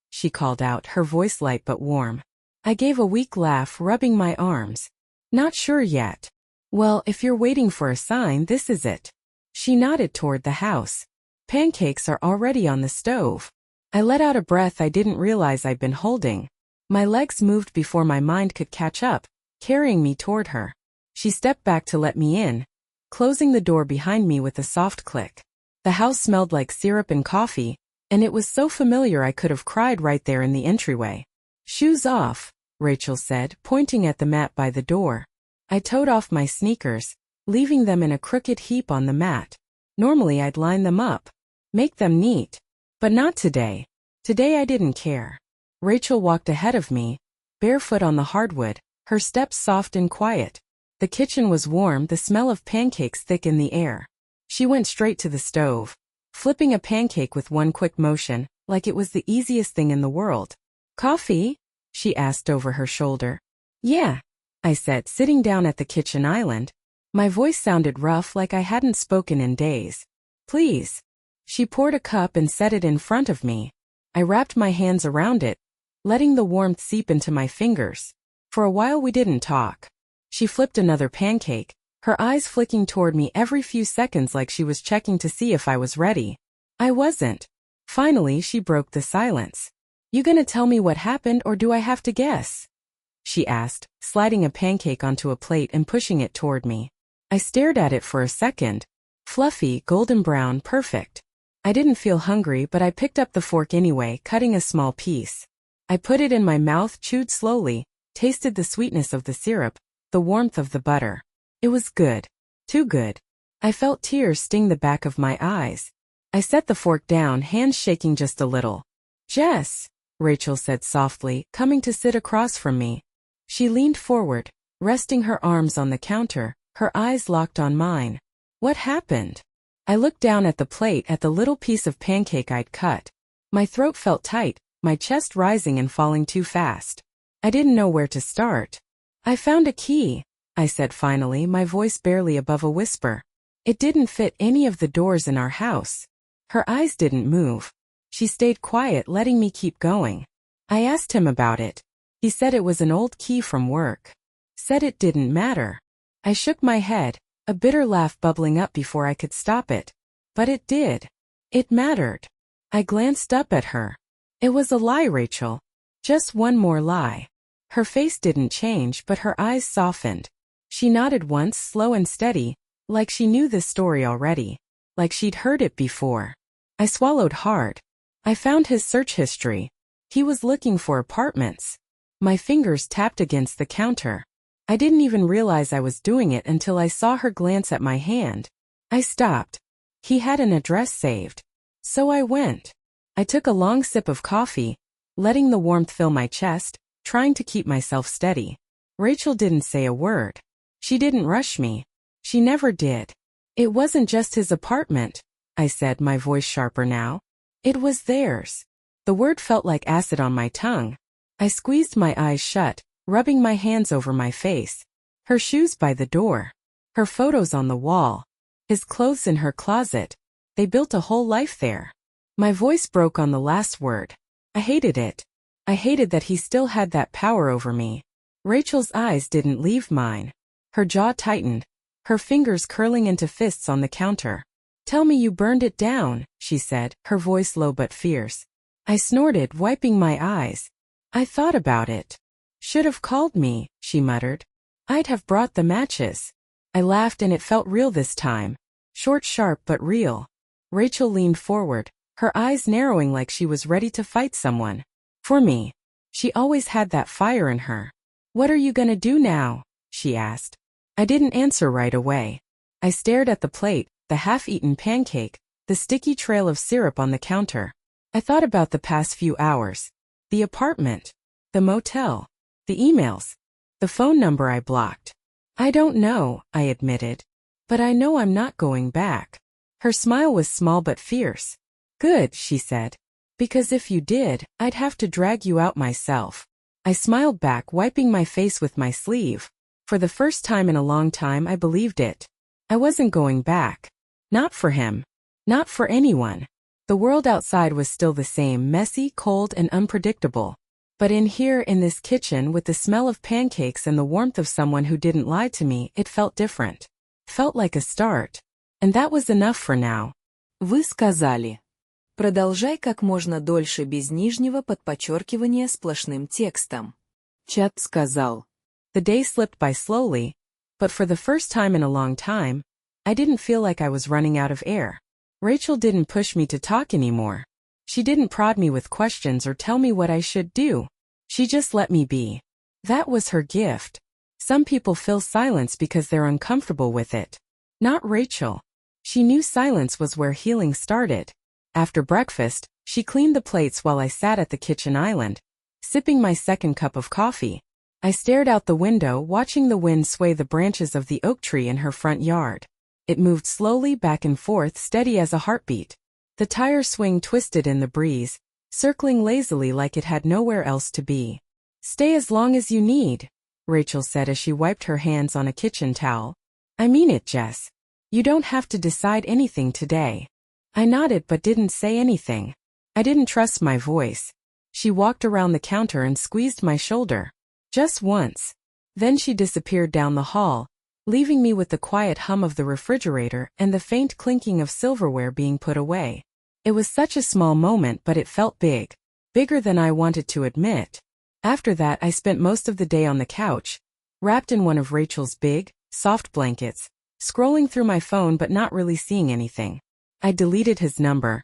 she called out, her voice light but warm. I gave a weak laugh, rubbing my arms. "Not sure yet." "Well, if you're waiting for a sign, this is it." She nodded toward the house. "Pancakes are already on the stove." I let out a breath I didn't realize I'd been holding. My legs moved before my mind could catch up, carrying me toward her. She stepped back to let me in, closing the door behind me with a soft click. The house smelled like syrup and coffee, and it was so familiar I could have cried right there in the entryway. "Shoes off," Rachel said, pointing at the mat by the door. I toed off my sneakers, leaving them in a crooked heap on the mat. Normally I'd line them up, make them neat. But not today. Today I didn't care. Rachel walked ahead of me, barefoot on the hardwood, her steps soft and quiet. The kitchen was warm, the smell of pancakes thick in the air. She went straight to the stove, flipping a pancake with one quick motion, like it was the easiest thing in the world. "Coffee?" she asked over her shoulder. "Yeah," I said, sitting down at the kitchen island. My voice sounded rough, like I hadn't spoken in days. "Please." She poured a cup and set it in front of me. I wrapped my hands around it, letting the warmth seep into my fingers. For a while we didn't talk. She flipped another pancake, her eyes flicking toward me every few seconds like she was checking to see if I was ready. I wasn't. Finally, she broke the silence. "You gonna tell me what happened, or do I have to guess?" she asked, sliding a pancake onto a plate and pushing it toward me. I stared at it for a second. Fluffy, golden brown, perfect. I didn't feel hungry, but I picked up the fork anyway, cutting a small piece. I put it in my mouth, chewed slowly, tasted the sweetness of the syrup, the warmth of the butter. It was good. Too good. I felt tears sting the back of my eyes. I set the fork down, hands shaking just a little. "Jess," Rachel said softly, coming to sit across from me. She leaned forward, resting her arms on the counter, her eyes locked on mine. "What happened?" I looked down at the plate, at the little piece of pancake I'd cut. My throat felt tight, my chest rising and falling too fast. I didn't know where to start. "I found a key," I said finally, my voice barely above a whisper. "It didn't fit any of the doors in our house." Her eyes didn't move. She stayed quiet, letting me keep going. I asked him about it. He said it was an old key from work. Said it didn't matter. I shook my head, a bitter laugh bubbling up before I could stop it. But it did. It mattered. I glanced up at her. It was a lie, Rachel. Just one more lie. Her face didn't change, but her eyes softened. She nodded once, slow and steady, like she knew this story already, like she'd heard it before. I swallowed hard. I found his search history. He was looking for apartments. My fingers tapped against the counter. I didn't even realize I was doing it until I saw her glance at my hand. I stopped. He had an address saved. So I went. I took a long sip of coffee, letting the warmth fill my chest, trying to keep myself steady. Rachel didn't say a word. She didn't rush me. She never did. It wasn't just his apartment, I said, my voice sharper now. It was theirs. The word felt like acid on my tongue. I squeezed my eyes shut, rubbing my hands over my face. Her shoes by the door. Her photos on the wall. His clothes in her closet. They built a whole life there. My voice broke on the last word. I hated it. I hated that he still had that power over me. Rachel's eyes didn't leave mine. Her jaw tightened, her fingers curling into fists on the counter. Tell me you burned it down, she said, her voice low but fierce. I snorted, wiping my eyes. I thought about it. Should have called me, she muttered. I'd have brought the matches. I laughed and it felt real this time. Short, sharp, but real. Rachel leaned forward, her eyes narrowing like she was ready to fight someone. For me. She always had that fire in her. What are you gonna do now? She asked. I didn't answer right away. I stared at the plate, the half-eaten pancake, the sticky trail of syrup on the counter. I thought about the past few hours. The apartment. The motel. The emails. The phone number I blocked. I don't know, I admitted. But I know I'm not going back. Her smile was small but fierce. Good, she said. Because if you did, I'd have to drag you out myself. I smiled back, wiping my face with my sleeve. For the first time in a long time I believed it. I wasn't going back. Not for him. Not for anyone. The world outside was still the same, messy, cold, and unpredictable. But in here, in this kitchen, with the smell of pancakes and the warmth of someone who didn't lie to me, it felt different. Felt like a start. And that was enough for now. Вы сказали. Продолжай как можно дольше без нижнего подчеркивания сплошным текстом. Чат сказал. The day slipped by slowly, but for the first time in a long time, I didn't feel like I was running out of air. Rachel didn't push me to talk anymore. She didn't prod me with questions or tell me what I should do. She just let me be. That was her gift. Some people fill silence because they're uncomfortable with it. Not Rachel. She knew silence was where healing started. After breakfast, she cleaned the plates while I sat at the kitchen island, sipping my second cup of coffee. I stared out the window, watching the wind sway the branches of the oak tree in her front yard. It moved slowly back and forth, steady as a heartbeat. The tire swing twisted in the breeze, circling lazily like it had nowhere else to be. Stay as long as you need, Rachel said as she wiped her hands on a kitchen towel. I mean it, Jess. You don't have to decide anything today. I nodded but didn't say anything. I didn't trust my voice. She walked around the counter and squeezed my shoulder. Just once. Then she disappeared down the hall, leaving me with the quiet hum of the refrigerator and the faint clinking of silverware being put away. It was such a small moment, but it felt big. Bigger than I wanted to admit. After that, I spent most of the day on the couch, wrapped in one of Rachel's big, soft blankets, scrolling through my phone but not really seeing anything. I deleted his number.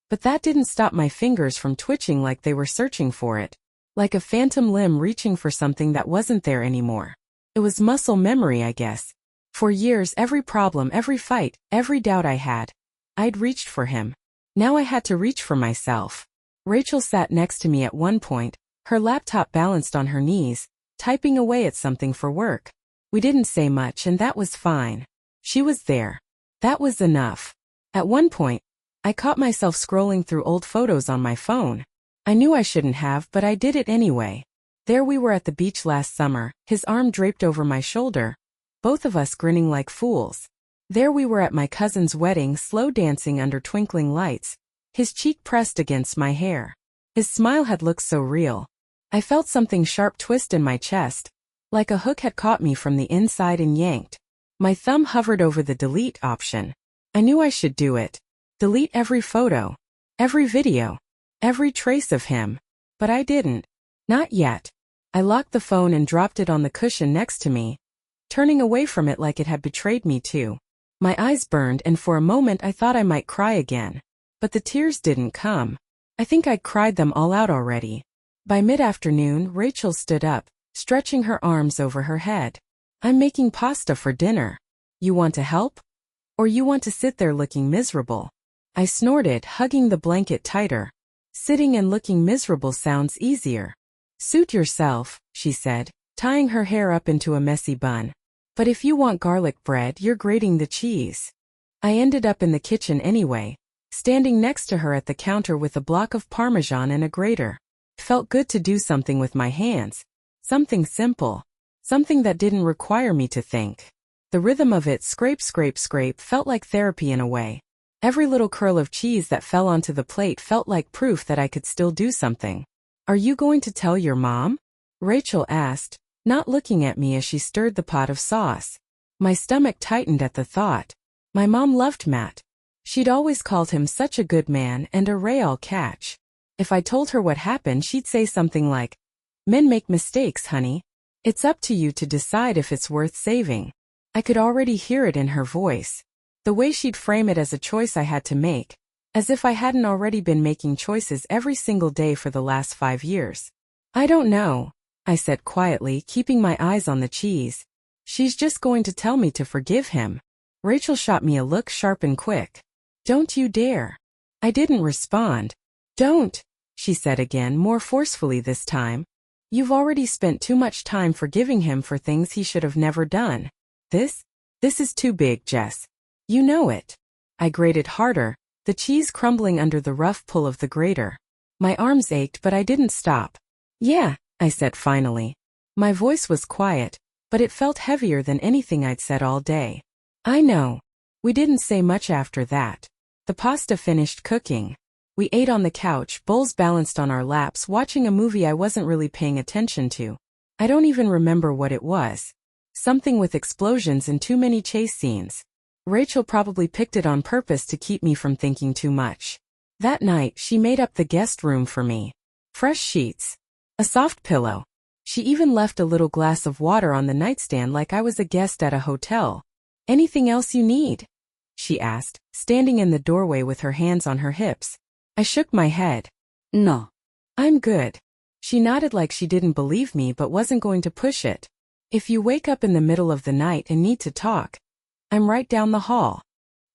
But that didn't stop my fingers from twitching like they were searching for it. Like a phantom limb reaching for something that wasn't there anymore. It was muscle memory, I guess. For years, every problem, every fight, every doubt I had, I'd reached for him. Now I had to reach for myself. Rachel sat next to me at one point, her laptop balanced on her knees, typing away at something for work. We didn't say much, and that was fine. She was there. That was enough. At one point, I caught myself scrolling through old photos on my phone. I knew I shouldn't have, but I did it anyway. There we were at the beach last summer, his arm draped over my shoulder, both of us grinning like fools. There we were at my cousin's wedding, slow dancing under twinkling lights, his cheek pressed against my hair. His smile had looked so real. I felt something sharp twist in my chest, like a hook had caught me from the inside and yanked. My thumb hovered over the delete option. I knew I should do it. Delete every photo. Every video. every trace of him. But I didn't. Not yet. I locked the phone and dropped it on the cushion next to me, turning away from it like it had betrayed me too. My eyes burned and for a moment I thought I might cry again. But the tears didn't come. I think I'd cried them all out already. By mid-afternoon, Rachel stood up, stretching her arms over her head. I'm making pasta for dinner. You want to help? Or you want to sit there looking miserable? I snorted, hugging the blanket tighter. Sitting and looking miserable sounds easier. Suit yourself, she said, tying her hair up into a messy bun. But if you want garlic bread, you're grating the cheese. I ended up in the kitchen anyway, standing next to her at the counter with a block of Parmesan and a grater. Felt good to do something with my hands. Something simple. Something that didn't require me to think. The rhythm of it, scrape, scrape, scrape, felt like therapy in a way. Every little curl of cheese that fell onto the plate felt like proof that I could still do something. Are you going to tell your mom? Rachel asked, not looking at me as she stirred the pot of sauce. My stomach tightened at the thought. My mom loved Matt. She'd always called him such a good man and a real catch. If I told her what happened, she'd say something like, "Men make mistakes, honey. It's up to you to decide if it's worth saving." I could already hear it in her voice. The way she'd frame it as a choice I had to make, as if I hadn't already been making choices every single day for the last 5 years. I don't know, I said quietly, keeping my eyes on the cheese. She's just going to tell me to forgive him. Rachel shot me a look sharp and quick. Don't you dare. I didn't respond. Don't, she said again, more forcefully this time. You've already spent too much time forgiving him for things he should have never done. This is too big, Jess. You know it. I grated harder, the cheese crumbling under the rough pull of the grater. My arms ached, but I didn't stop. Yeah, I said finally. My voice was quiet, but it felt heavier than anything I'd said all day. I know. We didn't say much after that. The pasta finished cooking. We ate on the couch, bowls balanced on our laps, watching a movie I wasn't really paying attention to. I don't even remember what it was. Something with explosions and too many chase scenes. Rachel probably picked it on purpose to keep me from thinking too much. That night, she made up the guest room for me. Fresh sheets. A soft pillow. She even left a little glass of water on the nightstand like I was a guest at a hotel. Anything else you need? She asked, standing in the doorway with her hands on her hips. I shook my head. No. I'm good. She nodded like she didn't believe me but wasn't going to push it. If you wake up in the middle of the night and need to talk, I'm right down the hall.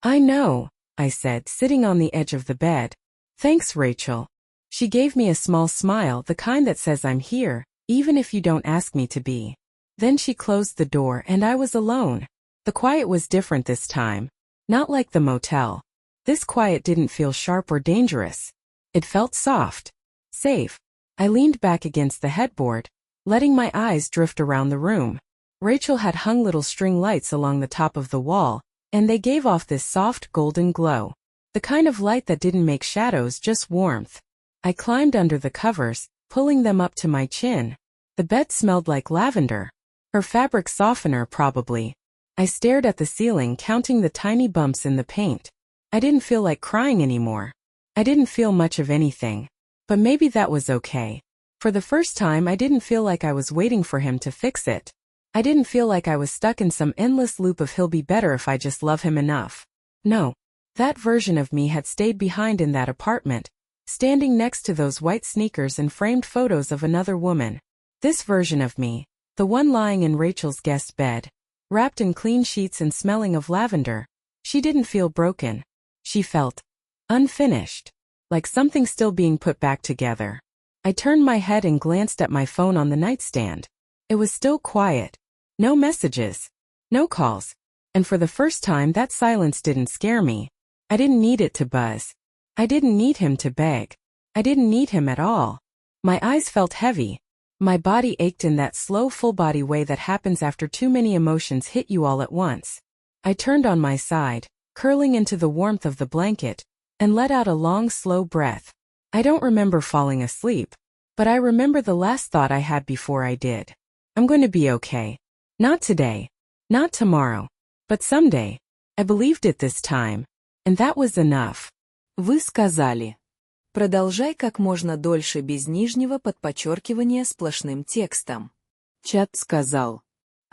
I know, I said, sitting on the edge of the bed. Thanks, Rachel. She gave me a small smile, the kind that says I'm here, even if you don't ask me to be. Then she closed the door and I was alone. The quiet was different this time. Not like the motel. This quiet didn't feel sharp or dangerous. It felt soft. Safe. I leaned back against the headboard, letting my eyes drift around the room. Rachel had hung little string lights along the top of the wall, and they gave off this soft golden glow. The kind of light that didn't make shadows, just warmth. I climbed under the covers, pulling them up to my chin. The bed smelled like lavender. Her fabric softener, probably. I stared at the ceiling, counting the tiny bumps in the paint. I didn't feel like crying anymore. I didn't feel much of anything. But maybe that was okay. For the first time, I didn't feel like I was waiting for him to fix it. I didn't feel like I was stuck in some endless loop of he'll be better if I just love him enough. No. That version of me had stayed behind in that apartment, standing next to those white sneakers and framed photos of another woman. This version of me, the one lying in Rachel's guest bed, wrapped in clean sheets and smelling of lavender, she didn't feel broken. She felt unfinished, like something still being put back together. I turned my head and glanced at my phone on the nightstand. It was still quiet. No messages. No calls. And for the first time, that silence didn't scare me. I didn't need it to buzz. I didn't need him to beg. I didn't need him at all. My eyes felt heavy. My body ached in that slow full-body way that happens after too many emotions hit you all at once. I turned on my side, curling into the warmth of the blanket, and let out a long, slow breath. I don't remember falling asleep, but I remember the last thought I had before I did. I'm going to be okay. Not today. Not tomorrow. But someday. I believed it this time. And that was enough. Вы сказали. Продолжай как можно дольше без нижнего подчеркивания сплошным текстом. Чат сказал.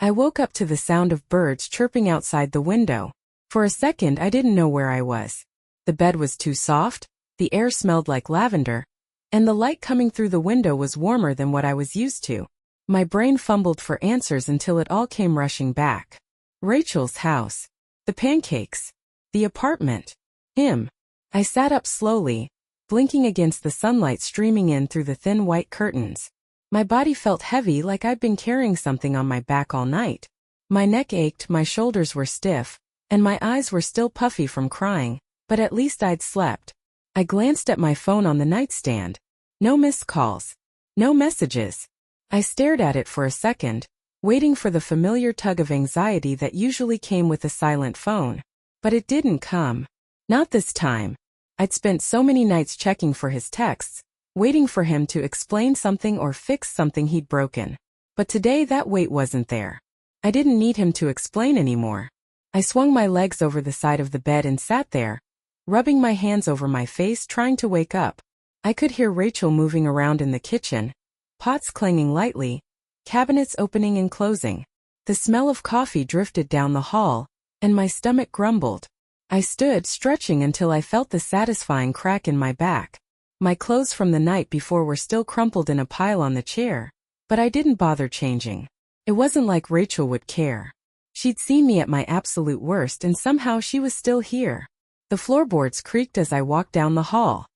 I woke up to the sound of birds chirping outside the window. For a second I didn't know where I was. The bed was too soft, the air smelled like lavender, and the light coming through the window was warmer than what I was used to. My brain fumbled for answers until it all came rushing back. Rachel's house. The pancakes. The apartment. Him. I sat up slowly, blinking against the sunlight streaming in through the thin white curtains. My body felt heavy like I'd been carrying something on my back all night. My neck ached, my shoulders were stiff, and my eyes were still puffy from crying, but at least I'd slept. I glanced at my phone on the nightstand. No missed calls. No messages. I stared at it for a second, waiting for the familiar tug of anxiety that usually came with a silent phone. But it didn't come. Not this time. I'd spent so many nights checking for his texts, waiting for him to explain something or fix something he'd broken. But today that wait wasn't there. I didn't need him to explain anymore. I swung my legs over the side of the bed and sat there, rubbing my hands over my face trying to wake up. I could hear Rachel moving around in the kitchen, pots clanging lightly, cabinets opening and closing. The smell of coffee drifted down the hall, and my stomach grumbled. I stood stretching until I felt the satisfying crack in my back. My clothes from the night before were still crumpled in a pile on the chair, but I didn't bother changing. It wasn't like Rachel would care. She'd seen me at my absolute worst and somehow she was still here. The floorboards creaked as I walked down the hall.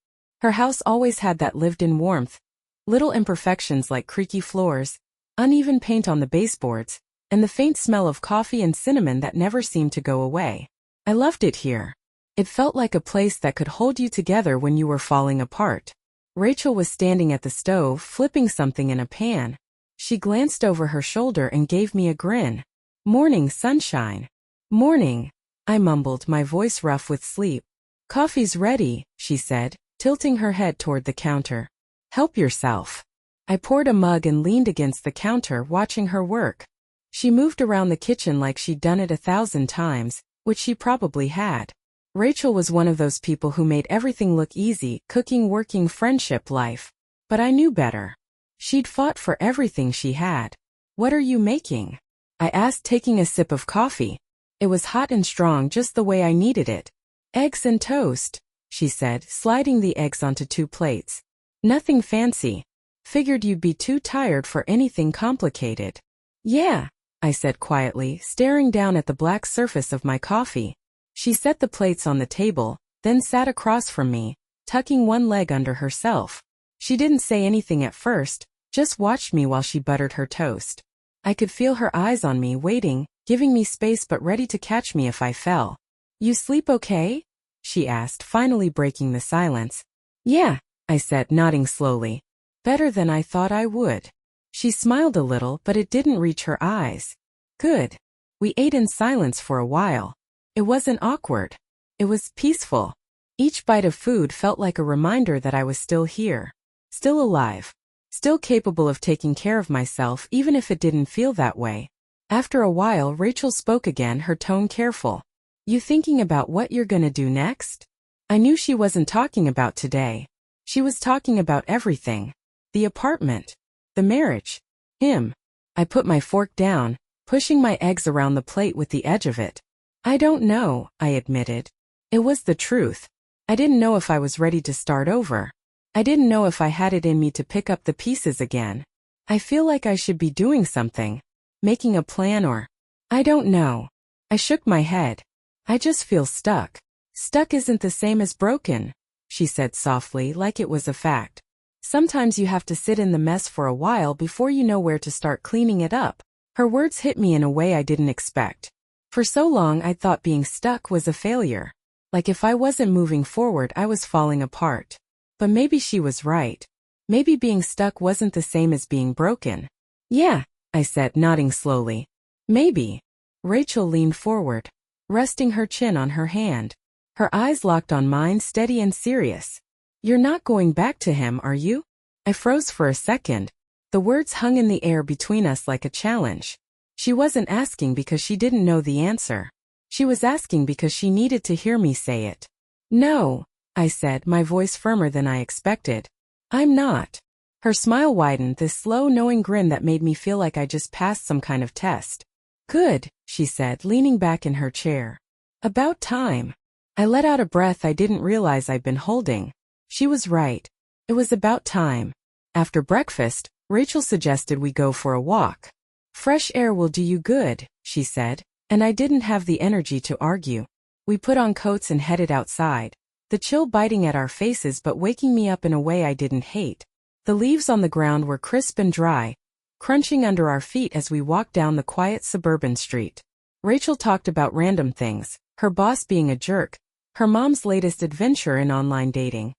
Her house always had that lived-in warmth, little imperfections like creaky floors, uneven paint on the baseboards, and the faint smell of coffee and cinnamon that never seemed to go away. I loved it here. It felt like a place that could hold you together when you were falling apart. Rachel was standing at the stove, flipping something in a pan. She glanced over her shoulder and gave me a grin. "Morning, sunshine." "Morning," I mumbled, my voice rough with sleep. "Coffee's ready," she said, tilting her head toward the counter. "Help yourself." I poured a mug and leaned against the counter, watching her work. She moved around the kitchen like she'd done it 1,000 times, which she probably had. Rachel was one of those people who made everything look easy, cooking, working, friendship, life. But I knew better. She'd fought for everything she had. "What are you making?" I asked, taking a sip of coffee. It was hot and strong, just the way I needed it. "Eggs and toast," she said, sliding the eggs onto 2 plates. "Nothing fancy. Figured you'd be too tired for anything complicated." "Yeah," I said quietly, staring down at the black surface of my coffee. She set the plates on the table, then sat across from me, tucking one leg under herself. She didn't say anything at first, just watched me while she buttered her toast. I could feel her eyes on me, waiting, giving me space but ready to catch me if I fell. "You sleep okay?" she asked, finally breaking the silence. "Yeah," I said, nodding slowly. "Better than I thought I would." She smiled a little, but it didn't reach her eyes. "Good." We ate in silence for a while. It wasn't awkward. It was peaceful. Each bite of food felt like a reminder that I was still here. Still alive. Still capable of taking care of myself even if it didn't feel that way. After a while, Rachel spoke again, her tone careful. "You thinking about what you're gonna do next?" I knew she wasn't talking about today. She was talking about everything. The apartment. The marriage. Him. I put my fork down, pushing my eggs around the plate with the edge of it. "I don't know," I admitted. It was the truth. I didn't know if I was ready to start over. I didn't know if I had it in me to pick up the pieces again. I feel like I should be doing something. Making a plan or... I don't know. I shook my head. "I just feel stuck." "Stuck isn't the same as broken," she said softly, like it was a fact. "Sometimes you have to sit in the mess for a while before you know where to start cleaning it up." Her words hit me in a way I didn't expect. For so long I'd thought being stuck was a failure. Like if I wasn't moving forward I was falling apart. But maybe she was right. Maybe being stuck wasn't the same as being broken. "Yeah," I said, nodding slowly. "Maybe." Rachel leaned forward, resting her chin on her hand. Her eyes locked on mine, steady and serious. "You're not going back to him, are you?" I froze for a second. The words hung in the air between us like a challenge. She wasn't asking because she didn't know the answer. She was asking because she needed to hear me say it. "No," I said, my voice firmer than I expected. I'm not. Her smile widened, this slow, knowing grin that made me feel like I just passed some kind of test. Good, she said, leaning back in her chair. About time. I let out a breath I didn't realize I'd been holding. She was right. It was about time. After breakfast, Rachel suggested we go for a walk. Fresh air will do you good, she said, and I didn't have the energy to argue. We put on coats and headed outside, the chill biting at our faces but waking me up in a way I didn't hate. The leaves on the ground were crisp and dry, crunching under our feet as we walked down the quiet suburban street. Rachel talked about random things, her boss being a jerk, her mom's latest adventure in online dating,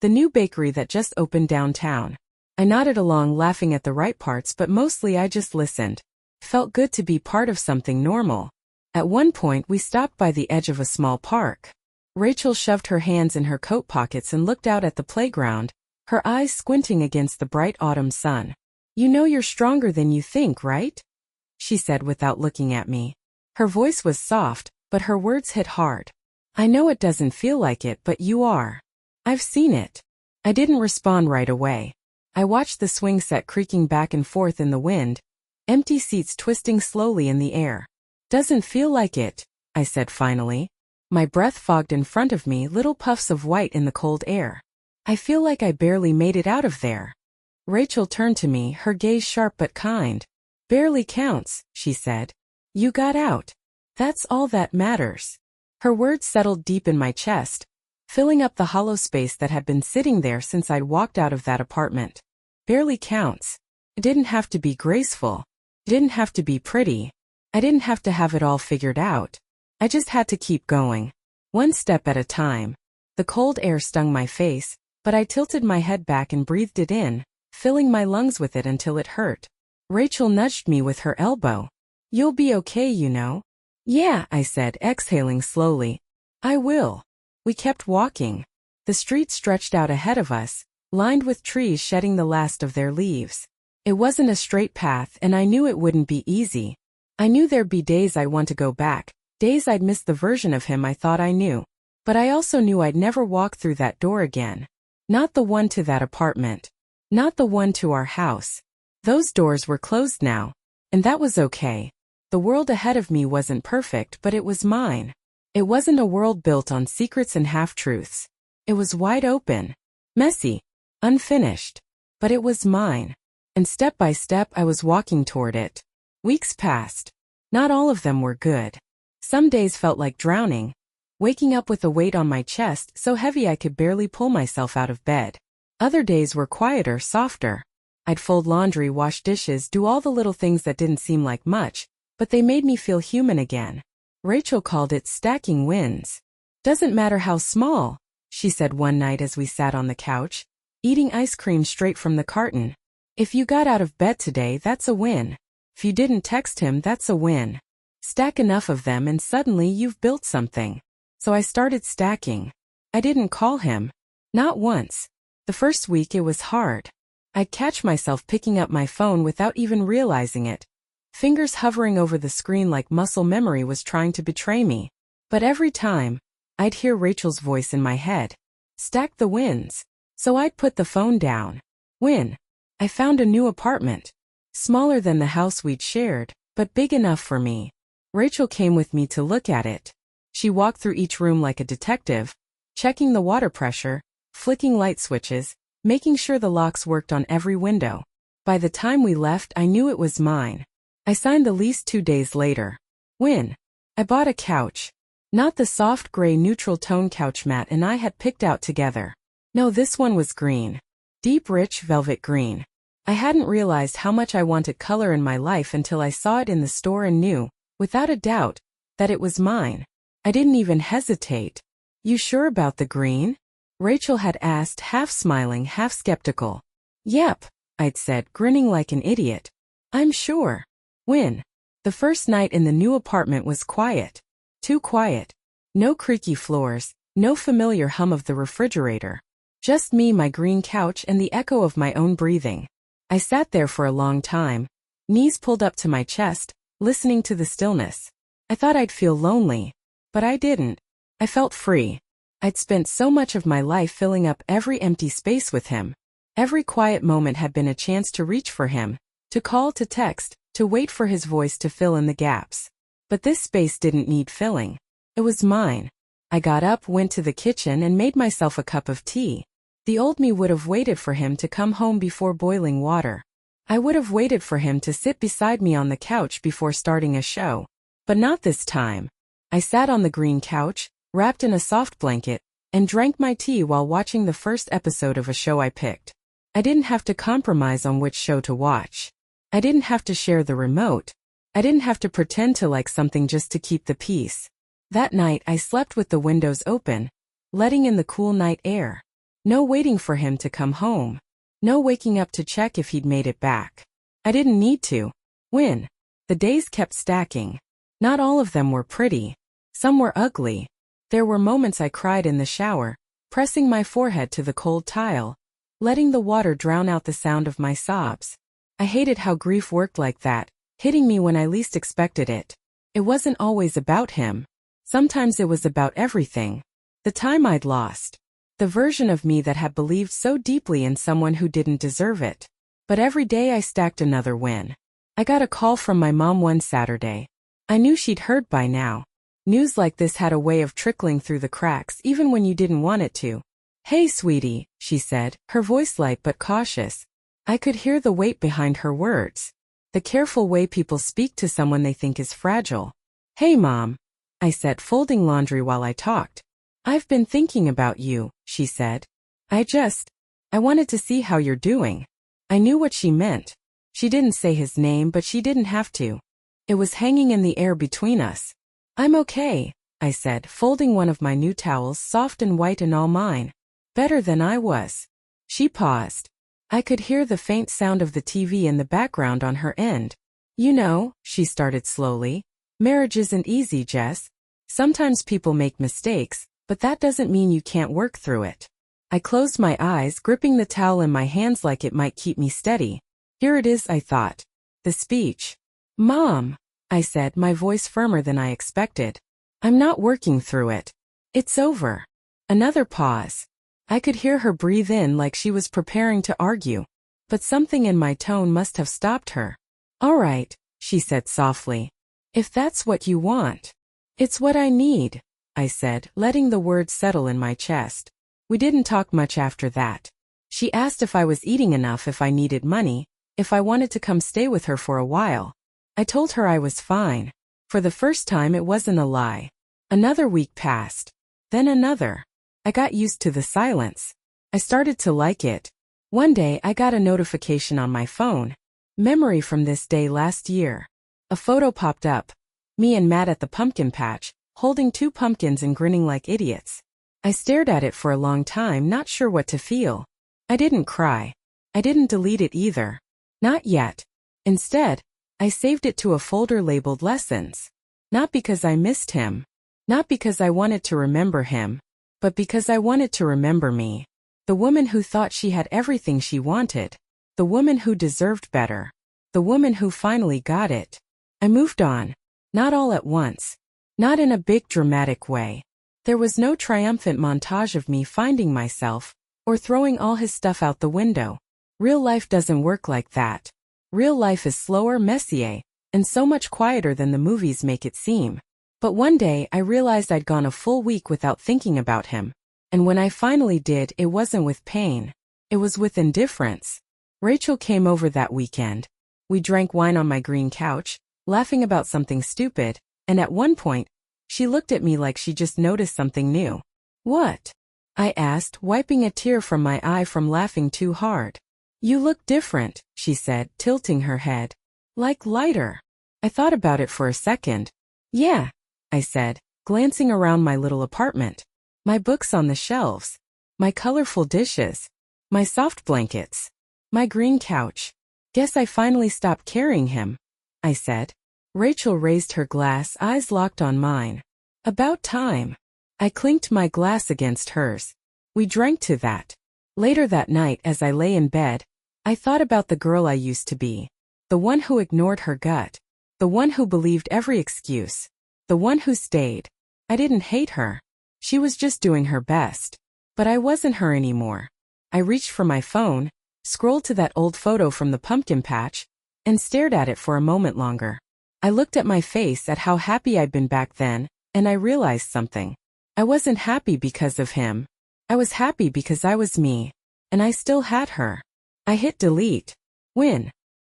the new bakery that just opened downtown. I nodded along, laughing at the right parts, but mostly I just listened. Felt good to be part of something normal. At one point we stopped by the edge of a small park. Rachel shoved her hands in her coat pockets and looked out at the playground, her eyes squinting against the bright autumn sun. You know you're stronger than you think, right? She said without looking at me. Her voice was soft, but her words hit hard. I know it doesn't feel like it, but you are. I've seen it. I didn't respond right away. I watched the swing set creaking back and forth in the wind, empty seats twisting slowly in the air. Doesn't feel like it, I said finally. My breath fogged in front of me, little puffs of white in the cold air. I feel like I barely made it out of there. Rachel turned to me, her gaze sharp but kind. Barely counts, she said. You got out. That's all that matters. Her words settled deep in my chest, filling up the hollow space that had been sitting there since I'd walked out of that apartment. Barely counts. It didn't have to be graceful. It didn't have to be pretty. I didn't have to have it all figured out. I just had to keep going. One step at a time. The cold air stung my face, but I tilted my head back and breathed it in, filling my lungs with it until it hurt. Rachel nudged me with her elbow. You'll be okay, you know. Yeah, I said, exhaling slowly. I will. We kept walking. The street stretched out ahead of us, lined with trees shedding the last of their leaves. It wasn't a straight path, and I knew it wouldn't be easy. I knew there'd be days I'd want to go back, days I'd miss the version of him I thought I knew. But I also knew I'd never walk through that door again. Not the one to that apartment. Not the one to our house. Those doors were closed now. And that was okay. The world ahead of me wasn't perfect, but it was mine. It wasn't a world built on secrets and half-truths. It was wide open. Messy. Unfinished. But it was mine. And step by step I was walking toward it. Weeks passed. Not all of them were good. Some days felt like drowning, waking up with a weight on my chest so heavy I could barely pull myself out of bed. Other days were quieter, softer. I'd fold laundry, wash dishes, do all the little things that didn't seem like much, but they made me feel human again. Rachel called it stacking wins. Doesn't matter how small, she said one night as we sat on the couch, eating ice cream straight from the carton. If you got out of bed today, that's a win. If you didn't text him, that's a win. Stack enough of them and suddenly you've built something. So I started stacking. I didn't call him. Not once. The first week it was hard. I'd catch myself picking up my phone without even realizing it. Fingers hovering over the screen like muscle memory was trying to betray me. But every time, I'd hear Rachel's voice in my head. Stack the wins. So I'd put the phone down. Win. I found a new apartment. Smaller than the house we'd shared, but big enough for me. Rachel came with me to look at it. She walked through each room like a detective, checking the water pressure, flicking light switches, making sure the locks worked on every window. By the time we left, I knew it was mine. I signed the lease 2 days later. Win. I bought a couch. Not the soft gray neutral tone couch Matt and I had picked out together. No, this one was green. Deep, rich velvet green. I hadn't realized how much I wanted color in my life until I saw it in the store and knew, without a doubt, that it was mine. I didn't even hesitate. You sure about the green? Rachel had asked, half smiling, half skeptical. Yep, I'd said, grinning like an idiot. I'm sure. Win. The first night in the new apartment was quiet. Too quiet. No creaky floors, no familiar hum of the refrigerator. Just me, my green couch, and the echo of my own breathing. I sat there for a long time, knees pulled up to my chest, listening to the stillness. I thought I'd feel lonely, but I didn't. I felt free. I'd spent so much of my life filling up every empty space with him. Every quiet moment had been a chance to reach for him, to call, to text, to wait for his voice to fill in the gaps. But this space didn't need filling. It was mine. I got up, went to the kitchen, and made myself a cup of tea. The old me would have waited for him to come home before boiling water. I would have waited for him to sit beside me on the couch before starting a show. But not this time. I sat on the green couch, wrapped in a soft blanket, and drank my tea while watching the first episode of a show I picked. I didn't have to compromise on which show to watch. I didn't have to share the remote. I didn't have to pretend to like something just to keep the peace. That night I slept with the windows open, letting in the cool night air. No waiting for him to come home. No waking up to check if he'd made it back. I didn't need to. When? The days kept stacking. Not all of them were pretty. Some were ugly. There were moments I cried in the shower, pressing my forehead to the cold tile, letting the water drown out the sound of my sobs. I hated how grief worked like that, hitting me when I least expected it. It wasn't always about him. Sometimes it was about everything. The time I'd lost. The version of me that had believed so deeply in someone who didn't deserve it. But every day I stacked another win. I got a call from my mom one Saturday. I knew she'd heard by now. News like this had a way of trickling through the cracks even when you didn't want it to. "Hey, sweetie," she said, her voice light but cautious. I could hear the weight behind her words. The careful way people speak to someone they think is fragile. "Hey, Mom," I said, folding laundry while I talked. "I've been thinking about you," she said. I wanted to see how you're doing." I knew what she meant. She didn't say his name, but she didn't have to. It was hanging in the air between us. "I'm okay," I said, folding one of my new towels, soft and white and all mine. "Better than I was." She paused. I could hear the faint sound of the TV in the background on her end. "You know," she started slowly, "marriage isn't easy, Jess. Sometimes people make mistakes, but that doesn't mean you can't work through it." I closed my eyes, gripping the towel in my hands like it might keep me steady. Here it is, I thought. The speech. "Mom," I said, my voice firmer than I expected. "I'm not working through it. It's over." Another pause. I could hear her breathe in like she was preparing to argue. But something in my tone must have stopped her. "All right," she said softly. "If that's what you want." "It's what I need," I said, letting the words settle in my chest. We didn't talk much after that. She asked if I was eating enough, if I needed money, if I wanted to come stay with her for a while. I told her I was fine. For the first time, it wasn't a lie. Another week passed. Then another. I got used to the silence. I started to like it. One day I got a notification on my phone. "Memory from this day last year." A photo popped up. Me and Matt at the pumpkin patch, holding 2 pumpkins and grinning like idiots. I stared at it for a long time, not sure what to feel. I didn't cry. I didn't delete it either. Not yet. Instead, I saved it to a folder labeled Lessons. Not because I missed him. Not because I wanted to remember him. But because I wanted to remember me. The woman who thought she had everything she wanted. The woman who deserved better. The woman who finally got it. I moved on. Not all at once. Not in a big dramatic way. There was no triumphant montage of me finding myself, or throwing all his stuff out the window. Real life doesn't work like that. Real life is slower, messier, and so much quieter than the movies make it seem. But one day I realized I'd gone a full week without thinking about him. And when I finally did, it wasn't with pain. It was with indifference. Rachel came over that weekend. We drank wine on my green couch, laughing about something stupid, and at one point, she looked at me like she just noticed something new. "What?" I asked, wiping a tear from my eye from laughing too hard. "You look different," she said, tilting her head. "Like lighter." I thought about it for a second. "Yeah," I said, glancing around my little apartment. My books on the shelves. My colorful dishes. My soft blankets. My green couch. "Guess I finally stopped carrying him," I said. Rachel raised her glass, eyes locked on mine. "About time." I clinked my glass against hers. We drank to that. Later that night, as I lay in bed, I thought about the girl I used to be. The one who ignored her gut. The one who believed every excuse. The one who stayed. I didn't hate her. She was just doing her best. But I wasn't her anymore. I reached for my phone, scrolled to that old photo from the pumpkin patch, and stared at it for a moment longer. I looked at my face at how happy I'd been back then, and I realized something. I wasn't happy because of him. I was happy because I was me. And I still had her. I hit delete. When